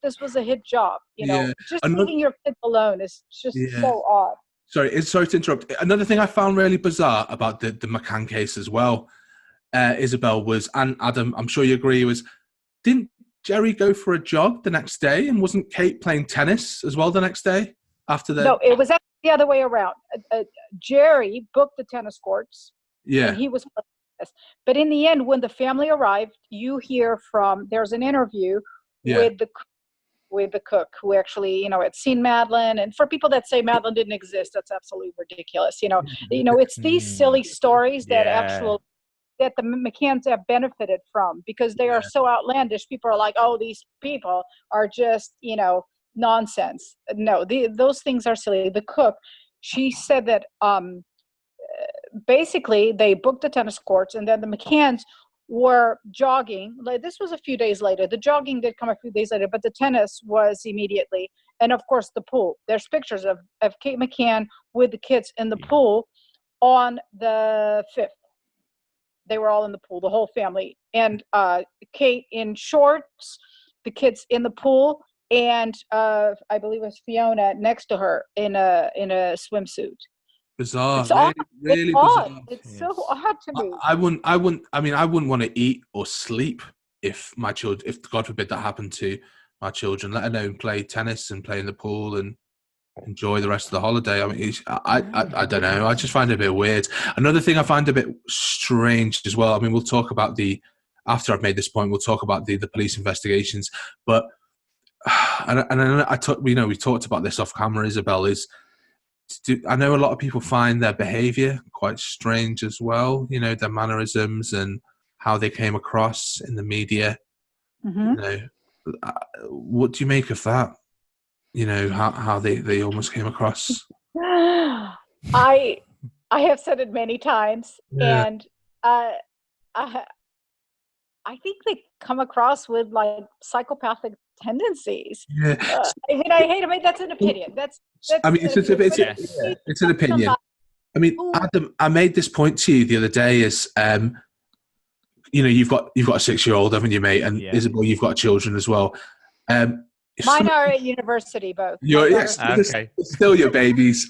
B: this was a hit job? You know, just leaving your kids alone is just so odd.
C: Sorry to interrupt. Another thing I found really bizarre about the McCann case as well, Isabel, was, and Adam, I'm sure you agree, was, didn't Jerry go for a jog the next day, and wasn't Kate playing tennis as well the next day after that?
B: No, it was actually the other way around. Jerry booked the tennis courts.
C: Yeah.
B: And he was playing tennis. But in the end, when the family arrived, you hear there's an interview with the cook who actually, you know, had seen Madeleine. And for people that say Madeleine didn't exist, that's absolutely ridiculous. You know, it's these silly stories that that the McCanns have benefited from, because they are so outlandish. People are like, oh, these people are just, you know, nonsense. No, those things are silly. The cook, she said that basically they booked the tennis courts, and then the McCanns were jogging. Like, this was a few days later. The jogging did come a few days later, but the tennis was immediately. And of course the pool. There's pictures of Kate McCann with the kids in the pool on the 5th. They were all in the pool, the whole family. And Kate in shorts, the kids in the pool, and I believe it was Fiona next to her in a swimsuit.
C: Bizarre.
B: It's
C: really
B: odd.
C: bizarre.
B: It's so odd to me.
C: I wouldn't want to eat or sleep if God forbid that happened to my children, let alone play tennis and play in the pool and enjoy the rest of the holiday. I mean, I don't know. I just find it a bit weird. Another thing I find a bit strange as well. I mean, we'll talk about after I've made this point, we'll talk about the police investigations. But we talked about this off camera, Isabel, I know a lot of people find their behavior quite strange as well, you know, their mannerisms and how they came across in the media.
B: Mm-hmm.
C: You know, what do you make of that? You know, how they almost came across?
B: I have said it many times, and I think they come across with like psychopathic tendencies. I mean, that's an opinion.
C: I mean, it's an opinion. I mean, Adam, I made this point to you the other day is, you know, you've got a 6-year-old, haven't you, mate? And Isabel, you've got children as well.
B: Mine are at university, both.
C: Still your babies.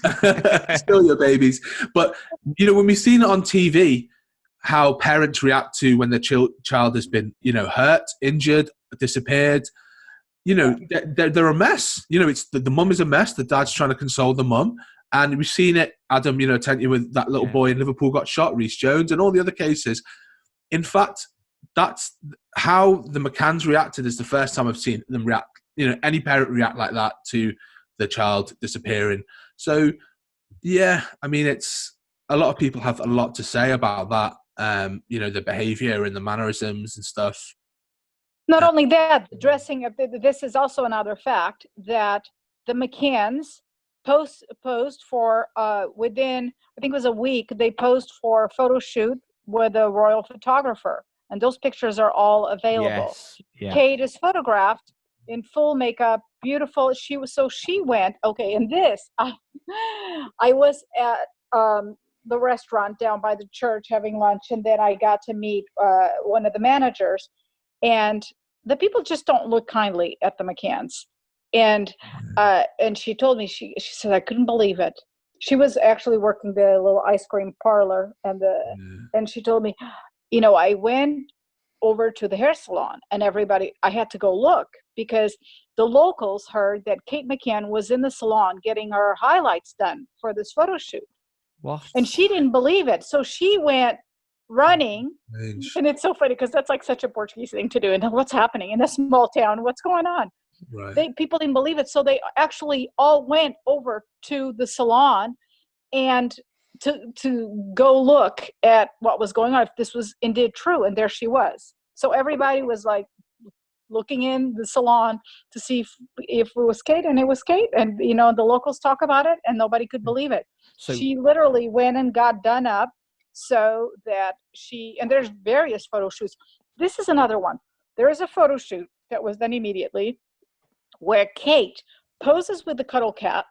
C: Still your babies. But, you know, when we've seen it on TV, how parents react to when their child has been, hurt, injured, disappeared. They're a mess. It's the mum is a mess. The dad's trying to console the mum. And we've seen it, Adam, with that little boy in Liverpool got shot, Reece Jones, and all the other cases. In fact, that's how the McCanns reacted is the first time I've seen them react, any parent react like that to the child disappearing. So, yeah, I mean, it's a lot of people have a lot to say about that, the behavior and the mannerisms and stuff.
B: Not only that, the dressing up, this is also another fact that the McCanns posed for, within, I think it was a week, they posed for a photo shoot with a royal photographer. And those pictures are all available.
A: Yes. Yeah.
B: Kate is photographed in full makeup, beautiful. She went, okay, and this, I was at the restaurant down by the church having lunch, and then I got to meet one of the managers, and the people just don't look kindly at the McCanns. And she told me, she said, I couldn't believe it. She was actually working the little ice cream parlor, and she told me, I went over to the hair salon, and I had to go look because the locals heard that Kate McCann was in the salon getting her highlights done for this photo shoot.
A: What?
B: And she didn't believe it. So she went running. And it's so funny because that's like such a Portuguese thing to do. And what's happening in a small town? What's going on?
C: Right.
B: People didn't believe it. So they actually all went over to the salon and to go look at what was going on, if this was indeed true. And there she was. So everybody was like looking in the salon to see if it was Kate, and it was Kate. And, the locals talk about it and nobody could believe it. So she literally went and got done up so that and there's various photo shoots. This is another one. There is a photo shoot that was done immediately where Kate poses with the cuddle cat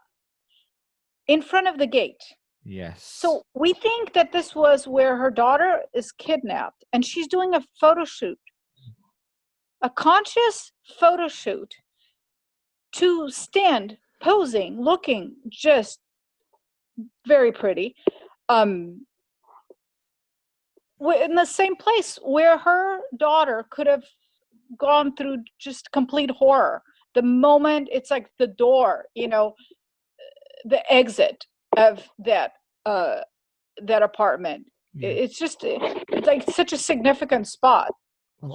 B: in front of the gate.
A: Yes.
B: So we think that this was where her daughter is kidnapped and she's doing a photo shoot, a conscious photo shoot to stand posing, looking just very pretty, in the same place where her daughter could have gone through just complete horror. The moment it's like the door, the exit of that apartment. It's like such a significant spot.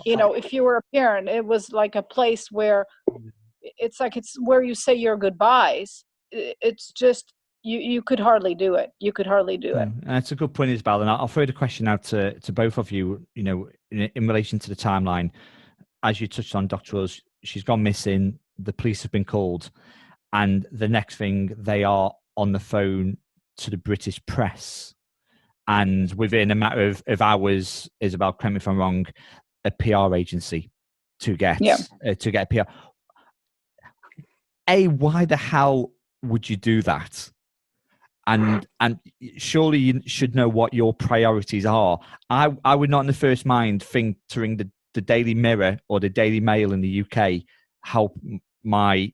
B: If you were a parent, it was like a place where it's where you say your goodbyes. It's just you could hardly do it. You could hardly do it.
A: And that's a good point, Isabelle. And I'll throw the question out to both of you. In relation to the timeline, as you touched on, Dr. Rose, she's gone missing. The police have been called, and the next thing they are on the phone to the British press, and within a matter of hours, Isabelle, correct me if I'm wrong, a PR agency to get PR. Why the hell would you do that? And surely you should know what your priorities are. I would not in the first mind think to ring the Daily Mirror or the Daily Mail in the UK how my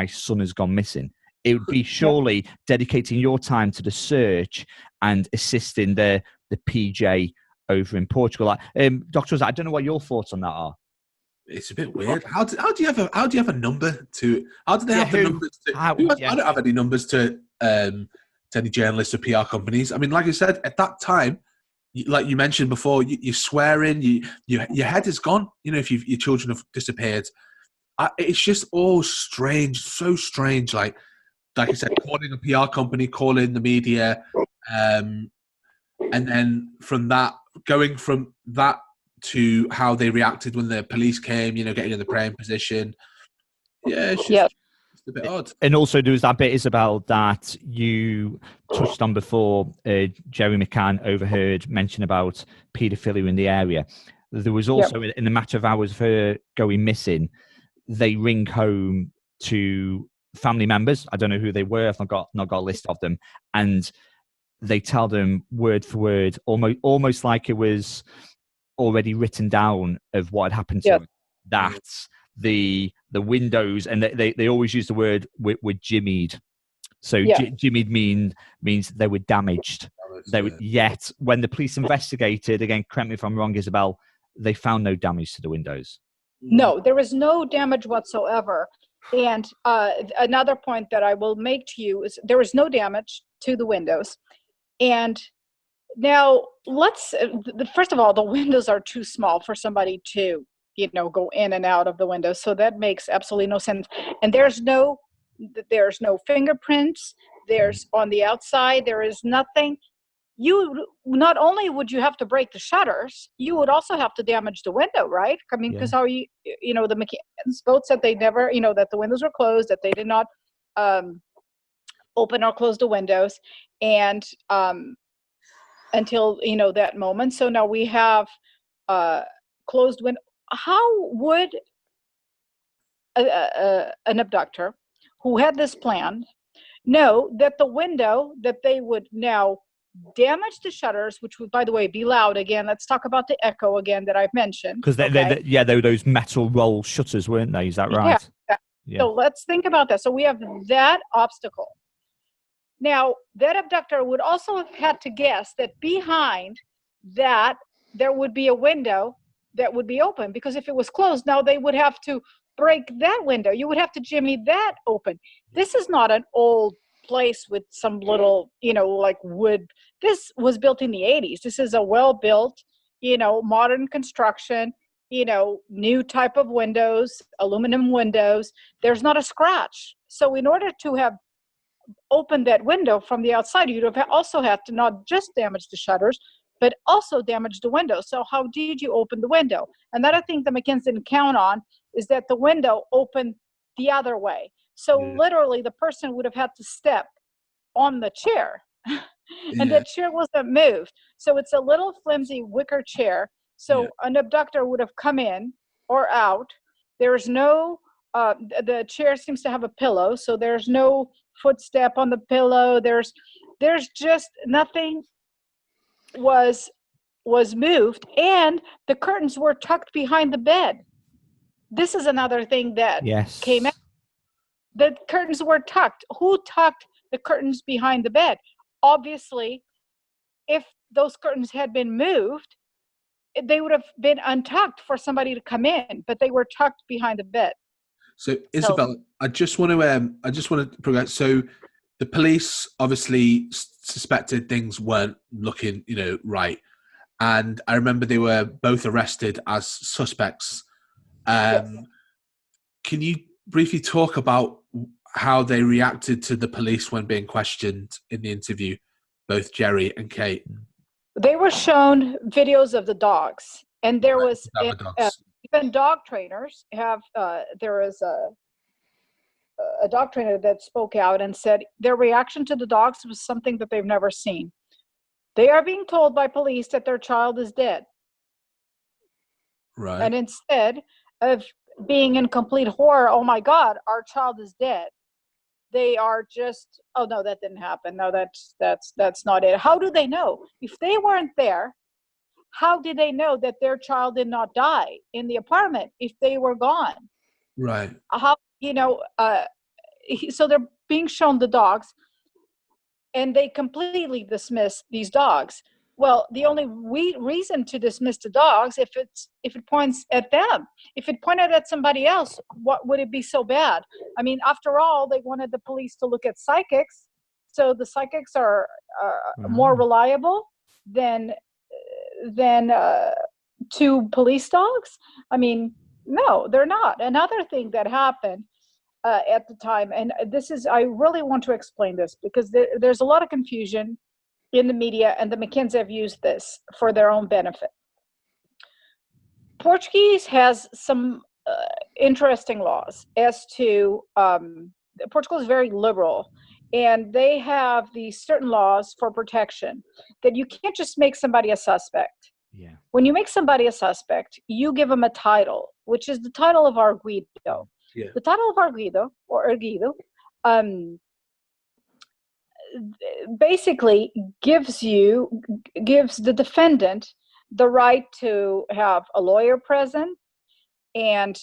A: son has gone missing. It would be surely dedicating your time to the search and assisting the PJ over in Portugal. Dr. Rose, I don't know what your thoughts on that are.
C: It's a bit weird. How do you have a number to? How do they have the numbers to? I don't have any numbers to any journalists or PR companies. I mean, like I said, at that time, like you mentioned before, you're swearing. Your head is gone. If your children have disappeared, it's just all strange. So strange. Like I said, calling a PR company, calling the media, and then from that, going from that to how they reacted when the police came, getting in the praying position. Yeah, it's just a bit odd. And
A: also there was that bit, Isabelle, that you touched on before. Jerry McCann overheard mention about paedophilia in the area. There was also, in the matter of hours of her going missing, they ring home to family members. I don't know who they were. I've not got a list of them. And they tell them word for word, almost like it was already written down of what had happened to them. That's the windows, and they always use the word were jimmied. So jimmied means they were damaged. Yet when the police investigated, again, correct me if I'm wrong, Isabelle, they found no damage to the windows.
B: No, there was no damage whatsoever. And another point that I will make to you is there was no damage to the windows. And now first of all, the windows are too small for somebody to, go in and out of the windows. So that makes absolutely no sense. And there's no fingerprints. There's on the outside, there is nothing. You not only would you have to break the shutters, you would also have to damage the window, right? I mean, because how the McCanns both said they never, that the windows were closed, that they did not open or close the windows, and until that moment. So now we have closed window. How would an abductor who had this plan know that the window that they would now damage the shutters, which would, by the way, be loud again? Let's talk about the echo again that I've mentioned.
A: Because they were those metal roll shutters, weren't they? Is that right?
B: Yeah. So let's think about that. So we have that obstacle. Now, that abductor would also have had to guess that behind that there would be a window that would be open, because if it was closed, now they would have to break that window. You would have to jimmy that open. This is not an old place with some little, like wood. This was built in the 80s. This is a well-built, modern construction, new type of windows, aluminum windows. There's not a scratch. So in order to have opened that window from the outside, you'd have also have to not just damage the shutters, but also damage the window. So how did you open the window? Another thing the McCanns didn't count on is that the window opened the other way. So literally the person would have had to step on the chair and the chair wasn't moved. So it's a little flimsy wicker chair. So an abductor would have come in or out. There's no, the chair seems to have a pillow. So there's no footstep on the pillow. There's just nothing was moved, and the curtains were tucked behind the bed. This is another thing that came out. The curtains were tucked. Who tucked the curtains behind the bed? Obviously, if those curtains had been moved, they would have been untucked for somebody to come in, but they were tucked behind the bed.
C: So, Isabelle, I just want to progress. So, the police obviously suspected things weren't looking, right, and I remember they were both arrested as suspects. Can you briefly talk about how they reacted to the police when being questioned in the interview, both Jerry and Kate?
B: They were shown videos of the dogs, and there was even dog trainers have. There was a dog trainer that spoke out and said their reaction to the dogs was something that they've never seen. They are being told by police that their child is dead.
C: Right.
B: And instead of being in complete horror, oh my God, our child is dead, they are just, oh no, that didn't happen. No, that's not it. How do they know? If they weren't there, how did they know that their child did not die in the apartment if they were gone?
C: Right.
B: How, so they're being shown the dogs, and they completely dismiss these dogs. Well, the only reason to dismiss the dogs if it points at them. If it pointed at somebody else, what would it be so bad? I mean, after all, they wanted the police to look at psychics, so the psychics are more reliable than two police dogs. I mean, no, they're not. Another thing that happened at the time, and I really want to explain this because there's a lot of confusion in the media, and the McCanns have used this for their own benefit. Portuguese has some interesting laws as to, Portugal is very liberal, and they have these certain laws for protection that you can't just make somebody a suspect.
A: Yeah. When
B: you make somebody a suspect, you give them a title, which is the title of arguido.
C: Yeah.
B: The title of arguido, or erguido, basically gives the defendant the right to have a lawyer present and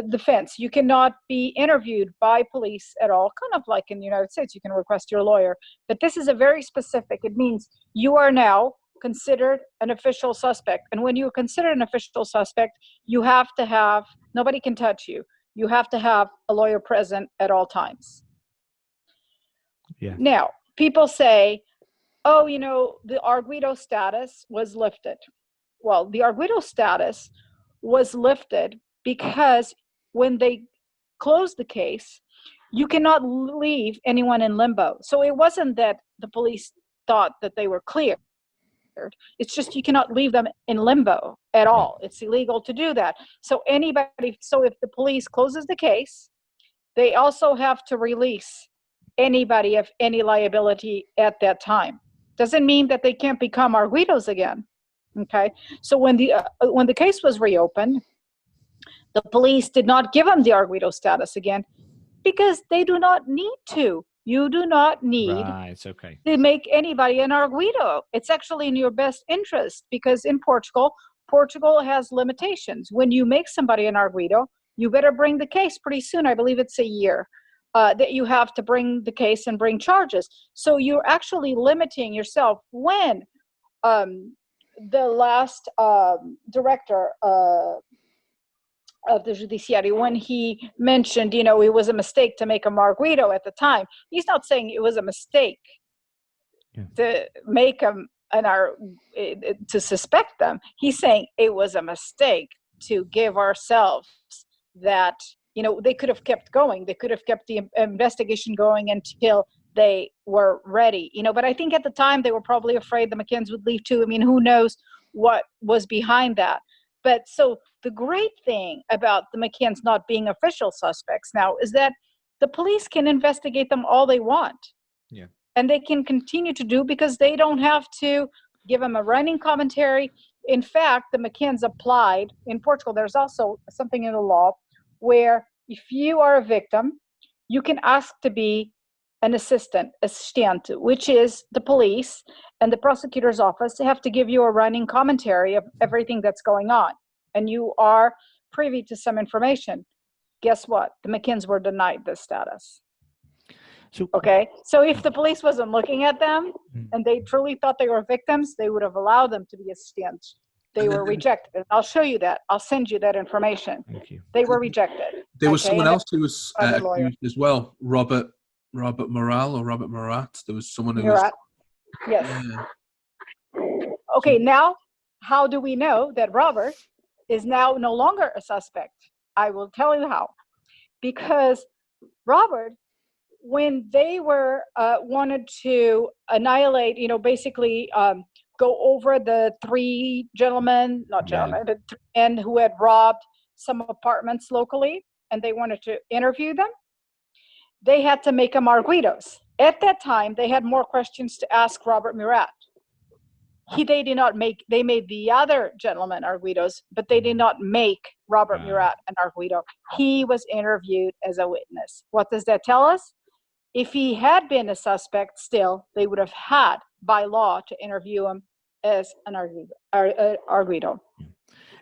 B: defense. You cannot be interviewed by police at all, kind of like in the United States, you can request your lawyer. But this is a very specific, it means you are now considered an official suspect. And when you're considered an official suspect, you have to have, nobody can touch you. You have to have a lawyer present at all times.
A: Yeah.
B: Now, people say, oh, the arguido status was lifted. Well, the arguido status was lifted because when they closed the case, you cannot leave anyone in limbo. So it wasn't that the police thought that they were clear. It's just you cannot leave them in limbo at all. It's illegal to do that. So if the police closes the case, they also have to release anybody of any liability at that time. Doesn't mean that they can't become arguidos again. Okay, so when the case was reopened, the police did not give them the arguido status again because they do not need to. You do not need to make anybody an arguido. It's actually in your best interest because in Portugal has limitations. When you make somebody an arguido, you better bring the case pretty soon. I believe it's a year that you have to bring the case and bring charges. So you're actually limiting yourself. When the last director of the judiciary, when he mentioned, it was a mistake to make a arguido at the time, he's not saying it was a mistake to make them to suspect them. He's saying it was a mistake to give ourselves that, they could have kept going. They could have kept the investigation going until they were ready, but I think at the time they were probably afraid the McCanns would leave too. I mean, who knows what was behind that? But so the great thing about the McCanns not being official suspects now is that the police can investigate them all they want.
A: Yeah.
B: And they can continue to do because they don't have to give them a running commentary. In fact, the McCanns applied in Portugal. There's also something in the law where if you are a victim, you can ask to be an assistente, which is the police and the prosecutor's office have to give you a running commentary of everything that's going on. And you are privy to some information. Guess what? The McCanns were denied this status. Okay, so if the police wasn't looking at them and they truly thought they were victims, they would have allowed them to be assistants. They were rejected. I'll show you that. I'll send you that information.
A: Thank you.
B: They were rejected.
C: There was someone else who was accused as well, Robert Morale or Robert Murat. There was someone who
B: Murat. Yes. Okay, now how do we know that Robert is now no longer a suspect? I will tell you how. Because Robert, when they were wanted to annihilate, basically go over the three gentlemen, not gentlemen, but three men who had robbed some apartments locally, and they wanted to interview them, they had to make them arguidos. At that time, they had more questions to ask Robert Murat. They made the other gentlemen arguidos, but they did not make Robert Murat an arguido. He was interviewed as a witness. What does that tell us? If he had been a suspect still, they would have had, by law, to interview him as an arguido.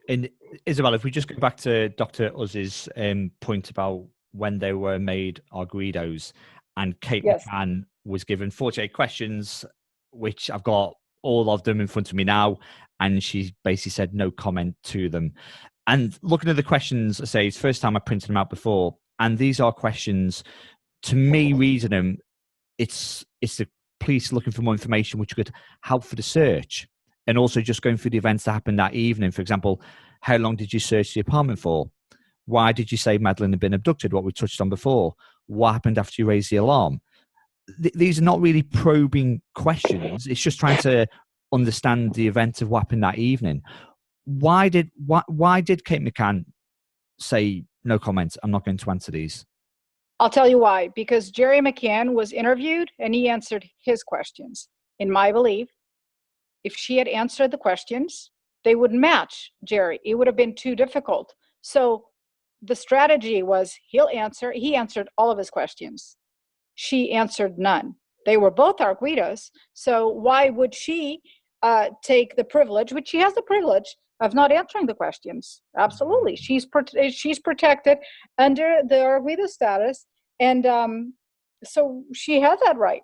A: And Isabel, if we just go back to Dr. Uzz's point about when they were made arguidos, and Kate McCann was given 48 questions, which I've got all of them in front of me now, and she basically said no comment to them. And looking at the questions, I say it's the first time I printed them out before, and these are questions, to me, reading them, it's the police looking for more information which could help for the search, and also just going through the events that happened that evening. For example, how long did you search the apartment for? Why did you say Madeleine had been abducted? What we touched on before. What happened after you raised the alarm? These are not really probing questions. It's just trying to understand the event of what happened that evening. Why did Kate McCann say no comments? I'm not going to answer these.
B: I'll tell you why. Because Jerry McCann was interviewed and he answered his questions. In my belief, if she had answered the questions, they wouldn't match Jerry. It would have been too difficult. So the strategy was he answered all of his questions. She answered none. They were both arguidos. So why would she take the privilege, which she has the privilege, of not answering the questions. Absolutely. She's protected under the Arvida status. And so she has that right.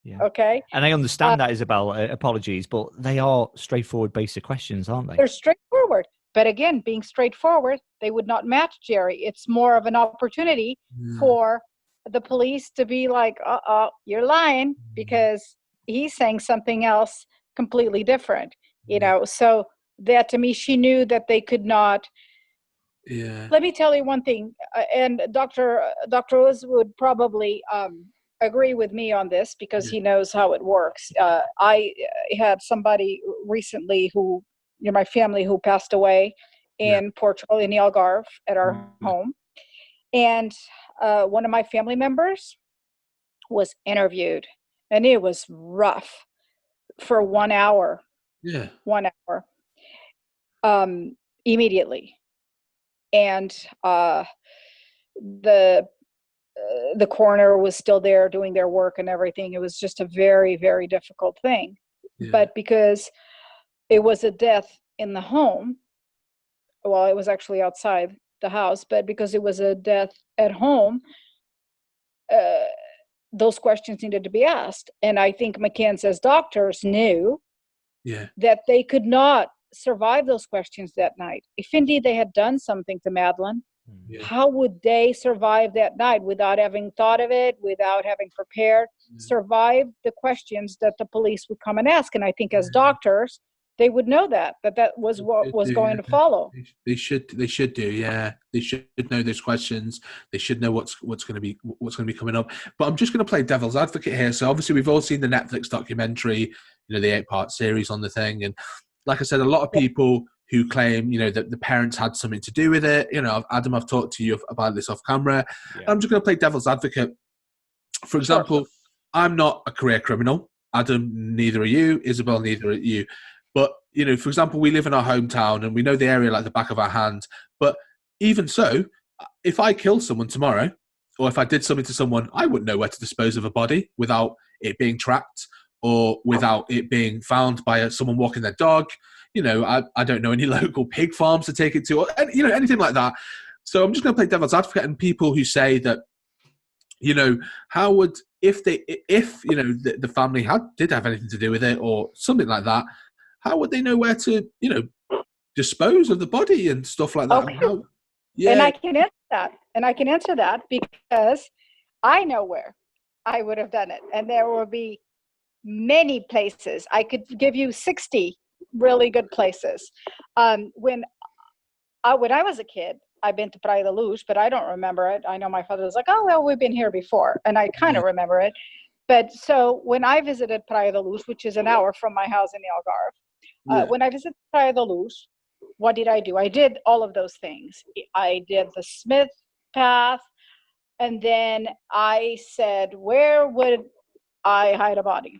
A: Yeah.
B: Okay.
A: And I understand that, Isabel, apologies, but they are straightforward, basic questions, aren't they?
B: They're straightforward. But again, being straightforward, they would not match Jerry. It's more of an opportunity for the police to be like, you're lying, because he's saying something else completely different. You know, so that to me, she knew that they could not.
C: Yeah.
B: Let me tell you one thing, and Dr. Oz would probably agree with me on this, because he knows how it works. I had somebody recently who, my family, who passed away in Portugal, in the Algarve, at our home. And one of my family members was interviewed, and it was rough for 1 hour. Yeah. 1 hour. Immediately. And the coroner was still there doing their work and everything. It was just a very, very difficult thing. Yeah. But because it was a death in the home, well, it was actually outside the house, but because it was a death at home, those questions needed to be asked. And I think McCann's doctors knew that they could not survive those questions that night. If indeed they had done something to Madeleine, how would they survive that night without having thought of it, without having prepared, survive the questions that the police would come and ask? And I think as doctors, they would know that was what was going to follow.
C: They should do. Yeah, they should know those questions. They should know what's going to be coming up. But I'm just going to play devil's advocate here. So obviously we've all seen the Netflix documentary, the 8-part series on the thing, and like I said, a lot of people who claim, that the parents had something to do with it. Adam, I've talked to you about this off camera. Yeah. I'm just going to play devil's advocate. For example, I'm not a career criminal. Adam, neither are you. Isabel, neither are you. But, for example, we live in our hometown and we know the area like the back of our hand. But even so, if I kill someone tomorrow, or if I did something to someone, I wouldn't know where to dispose of a body without it being tracked or without it being found by someone walking their dog. I don't know any local pig farms to take it to, or anything like that. So I'm just going to play devil's advocate, and people who say that, how would, if the family did have anything to do with it or something like that, how would they know where to, dispose of the body and stuff like that?
B: Okay. And I can answer that, because I know where I would have done it, and there will be many places. I could give you 60 really good places. When I was a kid, I've been to Praia Da Luz, but I don't remember it. I know my father was like, oh, well, we've been here before. And I kind of remember it. But so when I visited Praia Da Luz, which is an hour from my house in the Algarve, when I visited Praia Da Luz, what did I do? I did all of those things. I did the Smith path. And then I said, where would I hide a body?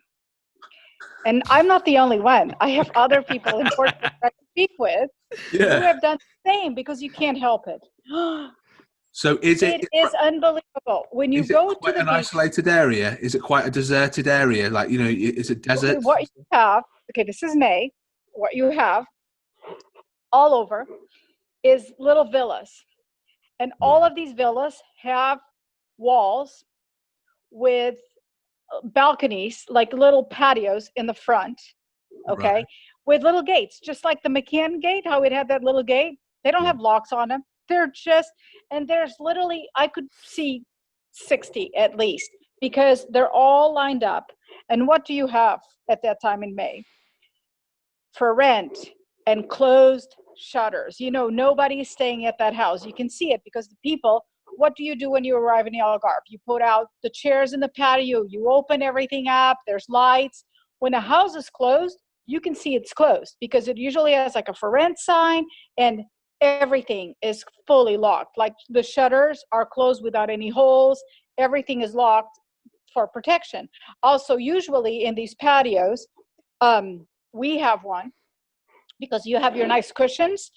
B: And I'm not the only one. I have other people in Portugal that I speak with who have done the same, because you can't help it.
C: So it
B: is unbelievable. When you go to the
C: an isolated area? Is it quite a deserted area? Like, is it desert?
B: What you have, this is May. What you have all over is little villas. And all of these villas have walls with balconies, like little patios in the front, with little gates, just like the McCann gate, how it had that little gate. They don't have locks on them. They're just, and there's literally, I could see 60 at least, because they're all lined up. And what do you have at that time in May? For rent and closed shutters. Nobody is staying at that house. You can see it, because the people, what do you do when you arrive in the Algarve? You put out the chairs in the patio, you open everything up, there's lights. When a house is closed, you can see it's closed, because it usually has like a for rent sign, and everything is fully locked. Like the shutters are closed without any holes. Everything is locked for protection. Also, usually in these patios, we have one, because you have your nice cushions.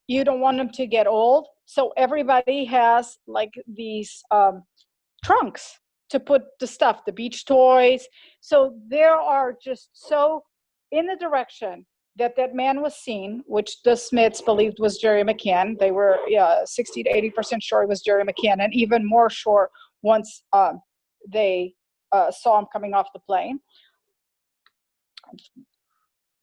B: You don't want them to get old. So everybody has like these trunks to put the stuff, the beach toys. So there are just so in the direction that man was seen, which the Smiths believed was Jerry McCann. They were 60 to 80% sure it was Jerry McCann, and even more sure once they saw him coming off the plane.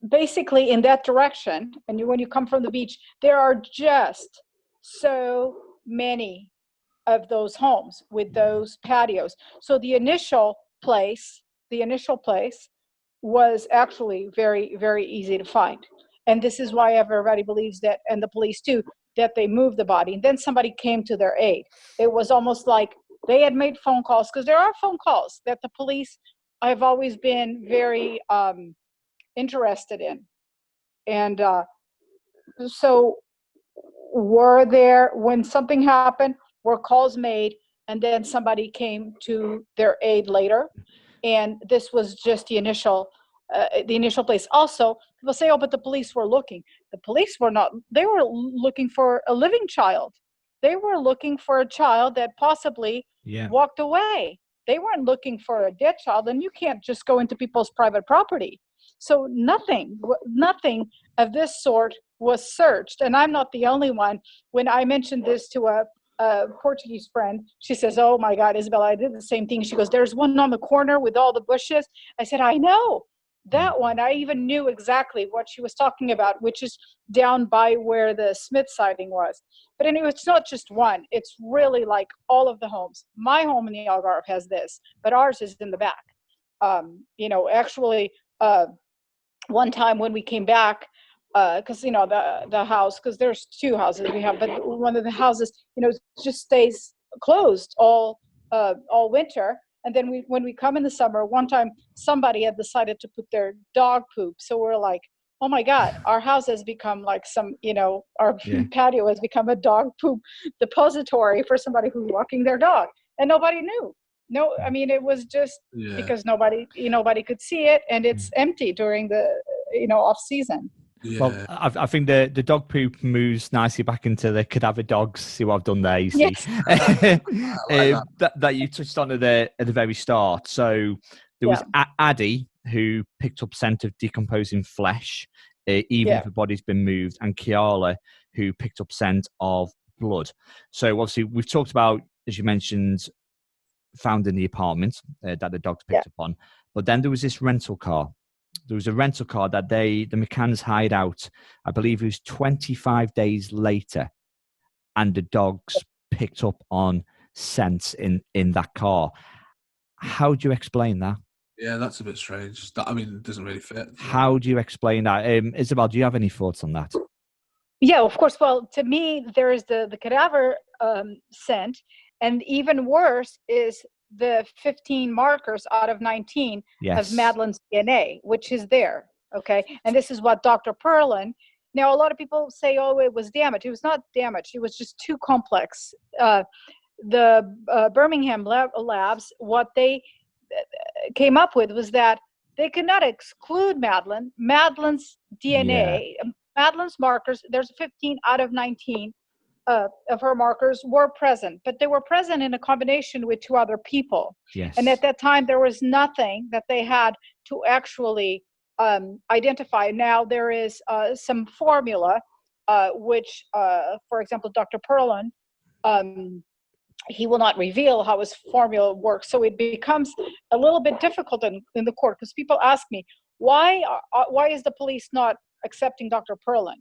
B: Basically, in that direction, and when you come from the beach, there are just so many of those homes with those patios. So the initial place was actually very, very easy to find. And this is why everybody believes that, and the police too, that they moved the body. And then somebody came to their aid. It was almost like they had made phone calls, because there are phone calls that the police have always been very interested in. And so were there, when something happened, were calls made, and then somebody came to their aid later. And this was just the initial place. Also, people say, oh, but the police were looking. The police were not. They were looking for a living child. They were looking for a child that possibly walked away. They weren't looking for a dead child, and you can't just go into people's private property. So nothing of this sort was searched. And I'm not the only one. When I mentioned this to a Portuguese friend, she says, oh my God, Isabel, I did the same thing. She goes, there's one on the corner with all the bushes. I said, I know that one. I even knew exactly what she was talking about, which is down by where the Smith sighting was. But anyway, it's not just one. It's really like all of the homes. My home in the Algarve has this, but ours is in the back. Actually, one time when we came back, because the house, because there's two houses we have, but one of the houses just stays closed all winter. And then when we come in the summer, one time somebody had decided to put their dog poop, so we're like, oh my God, our house has become like our patio has become a dog poop depository for somebody who's walking their dog, and nobody knew. No, I mean, it was just because nobody could see it, and it's empty during the off season.
D: Yeah. Well, I think the dog poop moves nicely back into the cadaver dogs. See what I've done there, you see. Yes. that you touched on at the very start. So there was Addy, who picked up scent of decomposing flesh, even if the body's been moved, and Kiala, who picked up scent of blood. So obviously we've talked about, as you mentioned, found in the apartment that the dogs picked up on. But then there was this rental car. There was a rental car that the McCanns hired out, I believe it was 25 days later, and the dogs picked up on scents in that car. How do you explain that?
C: Yeah, that's a bit strange. It doesn't really fit.
D: How do you explain that? Isabel, do you have any thoughts on that?
B: Yeah, of course. Well, to me, there is the cadaver scent, and even worse is the 15 markers out of 19 of Madeleine's DNA, which is there. Okay. And this is what Dr. Perlin, now a lot of people say, oh, it was damaged. It was not damaged. It was just too complex. The Birmingham labs, what they came up with was that they could not exclude Madeleine's DNA, Madeleine's markers. There's 15 out of 19 of her markers were present, but they were present in a combination with two other people.
D: Yes.
B: And at that time, there was nothing that they had to actually identify. Now, there is some formula, which, for example, Dr. Perlin, he will not reveal how his formula works. So it becomes a little bit difficult in the court, because people ask me, why is the police not accepting Dr. Perlin?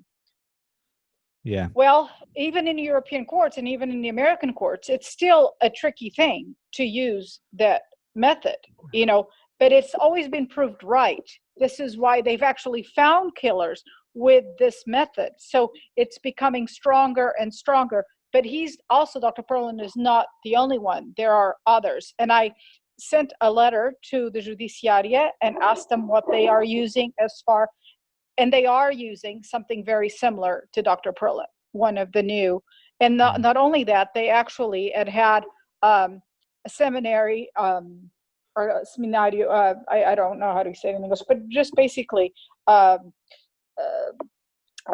D: Yeah.
B: Well, even in European courts and even in the American courts, it's still a tricky thing to use that method, but it's always been proved right. This is why they've actually found killers with this method. So it's becoming stronger and stronger. But Dr. Perlin is not the only one. There are others. And I sent a letter to the Judiciaria and asked them what they are using and they are using something very similar to Dr. Perlin, one of the new. And not only that, they actually had a seminary or a seminario, I don't know how to say it in English, but just basically a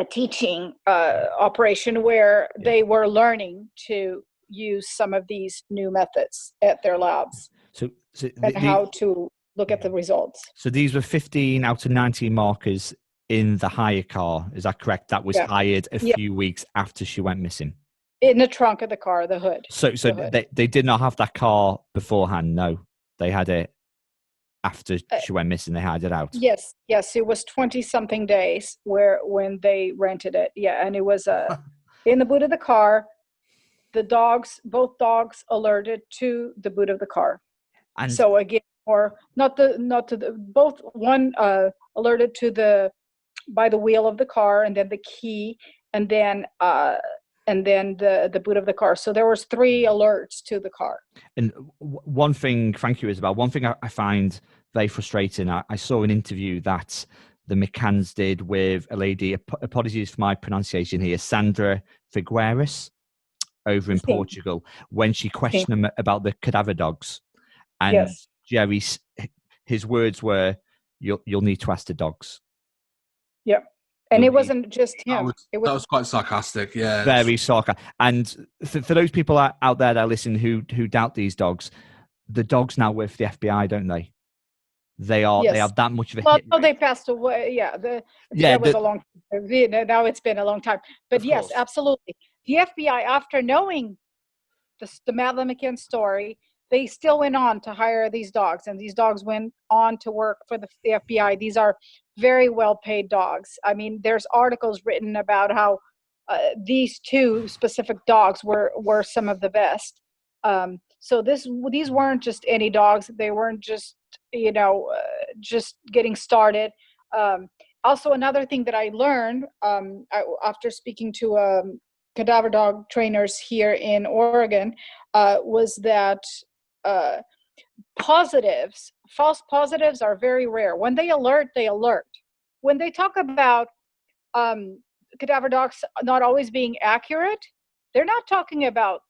B: teaching operation where they were learning to use some of these new methods at their labs how to look at the results.
D: So these were 15 out of 19 markers in the hire car. Is that correct? That was hired a few weeks after she went missing.
B: In the trunk of the car, the hood.
D: So they did not have that car beforehand. No, they had it after she went missing. They hired it out.
B: Yes, it was 20-something days when they rented it. Yeah, and it was in the boot of the car. Both dogs alerted to the boot of the car. And so again, or both one alerted to by the wheel of the car, and then the key, and then the boot of the car. So there was 3 alerts to the car.
D: And one thing, thank you, Isabel. One thing I find very frustrating. I saw an interview that the McCanns did with a lady. Apologies for my pronunciation here, Sandra Figueiras, over in Portugal, when she questioned them about the cadaver dogs, and Jerry, his words were, "You'll need to ask the dogs."
B: Yep. And it wasn't just him.
C: That was quite sarcastic, yeah.
D: Very sarcastic. And for those people out there that listen who doubt these dogs, the dogs now work for the FBI, don't they? They have that much of a hit rate.
B: They passed away. That was a long time. Now it's been a long time. But yes, absolutely. The FBI, after knowing the Madeleine McCann story, they still went on to hire these dogs, and these dogs went on to work for the FBI. These are very well-paid dogs. I mean, there's articles written about how these 2 specific dogs were some of the best. So these weren't just any dogs. They weren't just just getting started. Also, another thing that I learned after speaking to cadaver dog trainers here in Oregon was that false positives are very rare. When they alert, they alert. When they talk about cadaver dogs not always being accurate, they're not talking about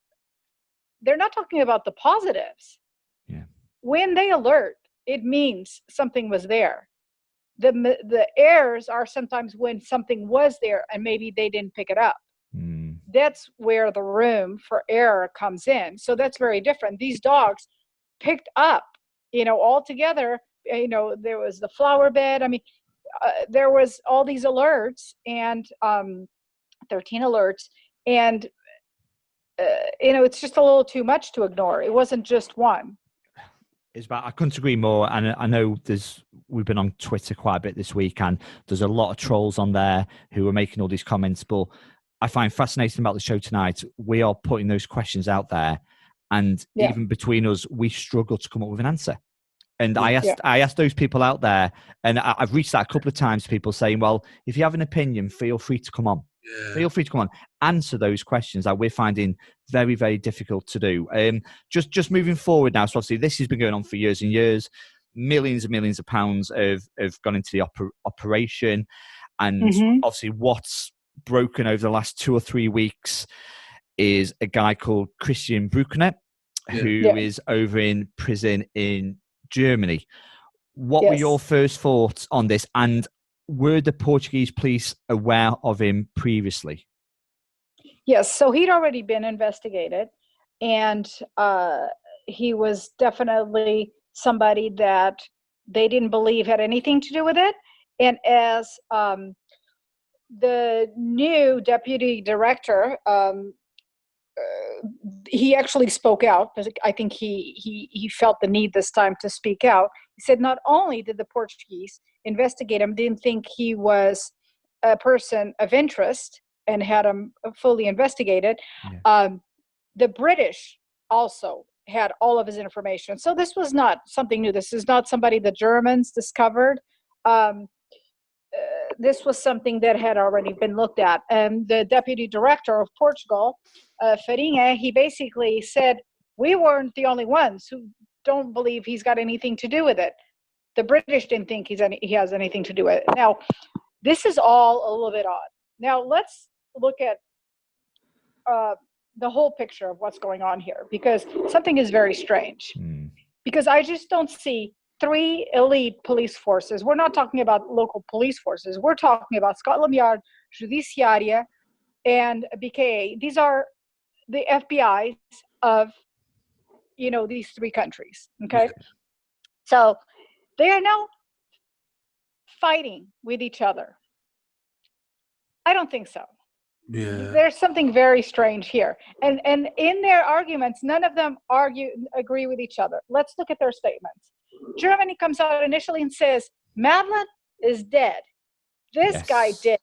B: the positives.
D: Yeah.
B: When they alert, it means something was there. The errors are sometimes when something was there and maybe they didn't pick it up. That's where the room for error comes in. So that's very different. These dogs picked up, all together, there was the flower bed. I mean, there was all these alerts, and 13 alerts, and it's just a little too much to ignore. It wasn't just one.
D: I couldn't agree more. And I know we've been on Twitter quite a bit this week, and there's a lot of trolls on there who are making all these comments. But I find fascinating about the show tonight, we are putting those questions out there, and even between us, we struggle to come up with an answer. And I asked those people out there, and I've reached out a couple of times, people saying, well, if you have an opinion, feel free to come on. Feel free to come on, answer those questions that we're finding very, very difficult to do. Just moving forward now, so obviously this has been going on for years and years. Millions and millions of pounds have gone into the operation, and obviously what's broken over the last 2 or 3 weeks is a guy called Chistian Brueckner, who is over in prison in Germany. What were your first thoughts on this, and were the Portuguese police aware of him previously?
B: Yes, so he'd already been investigated, and he was definitely somebody that they didn't believe had anything to do with it. And as the new deputy director, he actually spoke out, because I think he felt the need this time to speak out. He said not only did the Portuguese investigate him, didn't think he was a person of interest and had him fully investigated, the British also had all of his information. So this was not something new. This is not somebody the Germans discovered. This was something that had already been looked at. And the deputy director of Portugal, Farinha, he basically said, we weren't the only ones who don't believe he's got anything to do with it. The British didn't think he has anything to do with it. Now, this is all a little bit odd. Now, let's look at the whole picture of what's going on here, because something is very strange. Because I just don't see 3 elite police forces. We're not talking about local police forces. We're talking about Scotland Yard, Judiciária, and BKA. These are the FBIs of, these 3 countries. Okay. So they are now fighting with each other. I don't think so.
C: Yeah.
B: There's something very strange here. And in their arguments, none of them agree with each other. Let's look at their statements. Germany comes out initially and says, Madeleine is dead. This guy did.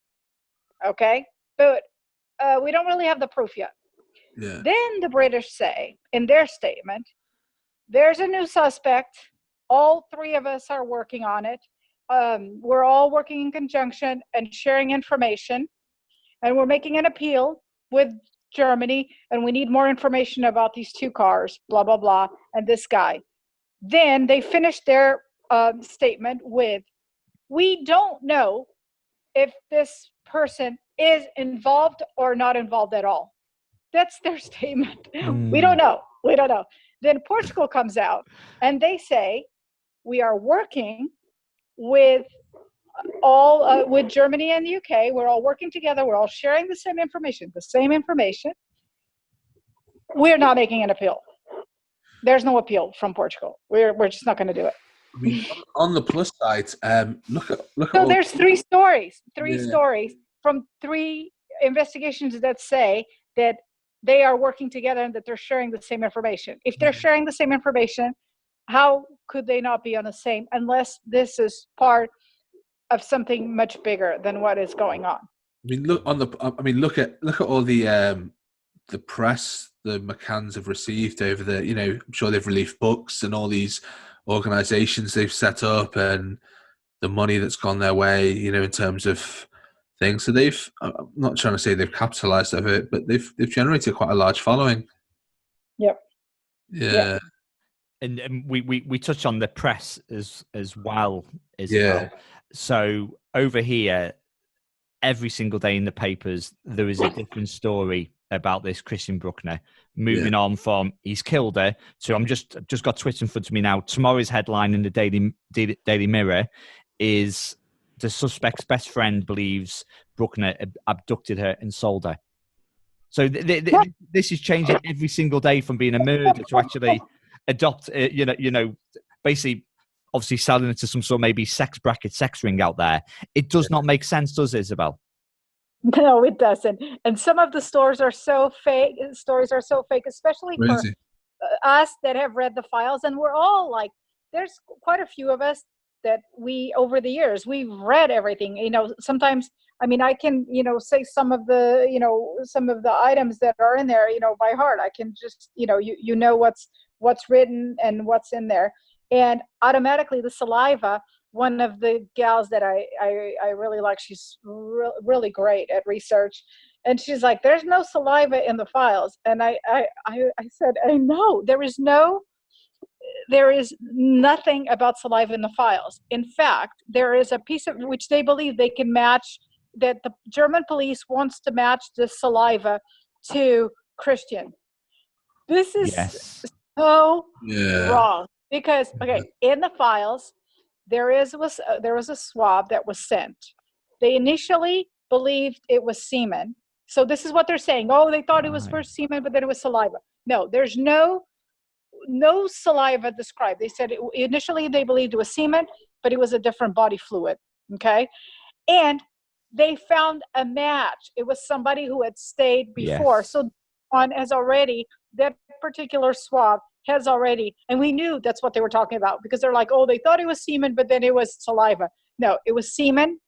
B: Okay? But we don't really have the proof yet.
C: Yeah.
B: Then the British say in their statement, there's a new suspect. All three of us are working on it. We're all working in conjunction and sharing information. And we're making an appeal with Germany, and we need more information about these two cars, blah, blah, blah, and this guy. Then they finished their statement with, we don't know if this person is involved or not involved at all. That's their statement. We don't know. We don't know. Then Portugal comes out, and they say, we are working with with Germany and the UK. We're all working together. We're all sharing the same information. We're not making an appeal. There's no appeal from Portugal. We're just not going to do it.
C: I mean, on the plus side, look at.
B: So there's three stories from three investigations that say that they are working together and that they're sharing the same information. If they're sharing the same information, how could they not be on the same, unless this is part of something much bigger than what is going on?
C: I mean, look at all the press the McCanns have received over the, I'm sure they've released books and all these organizations they've set up and the money that's gone their way, in terms of things. So I'm not trying to say they've capitalized over it, but they've generated quite a large following.
B: Yep.
C: Yeah.
D: And we touch on the press as well, Isabel. So over here, every single day in the papers, there is a different story about this Chistian Brueckner. Moving on from he's killed her to I've just got Twitter in front of me now. Tomorrow's headline in the Daily Mirror is the suspect's best friend believes Brueckner abducted her and sold her. So this is changing every single day from being a murder to actually adopt, basically, obviously selling it to some sort of maybe sex ring out there. It does not make sense, does it, Isabel?
B: No, it doesn't. And some of the stories are so fake, especially for us that have read the files. And we're all like, there's quite a few of us that over the years, we've read everything. Sometimes, I can, say some of the items that are in there, by heart. I can just, what's written and what's in there. And automatically the saliva, one of the gals that I really like, she's really great at research. And she's like, there's no saliva in the files. And I said, I know, there is nothing about saliva in the files. In fact, there is a piece of which they believe they can match, that the German police wants to match the saliva to Chistian. This is so wrong. Because, in the files, there was a swab that was sent. They initially believed it was semen. So this is what they're saying. Oh, they thought it was first semen, but then it was saliva. No, there's no saliva described. They said initially they believed it was semen, but it was a different body fluid. Okay. And they found a match. It was somebody who had stayed before. Yes. So that particular swab has already, and we knew that's what they were talking about, because they're like, oh, they thought it was semen, but then it was saliva. No, it was semen.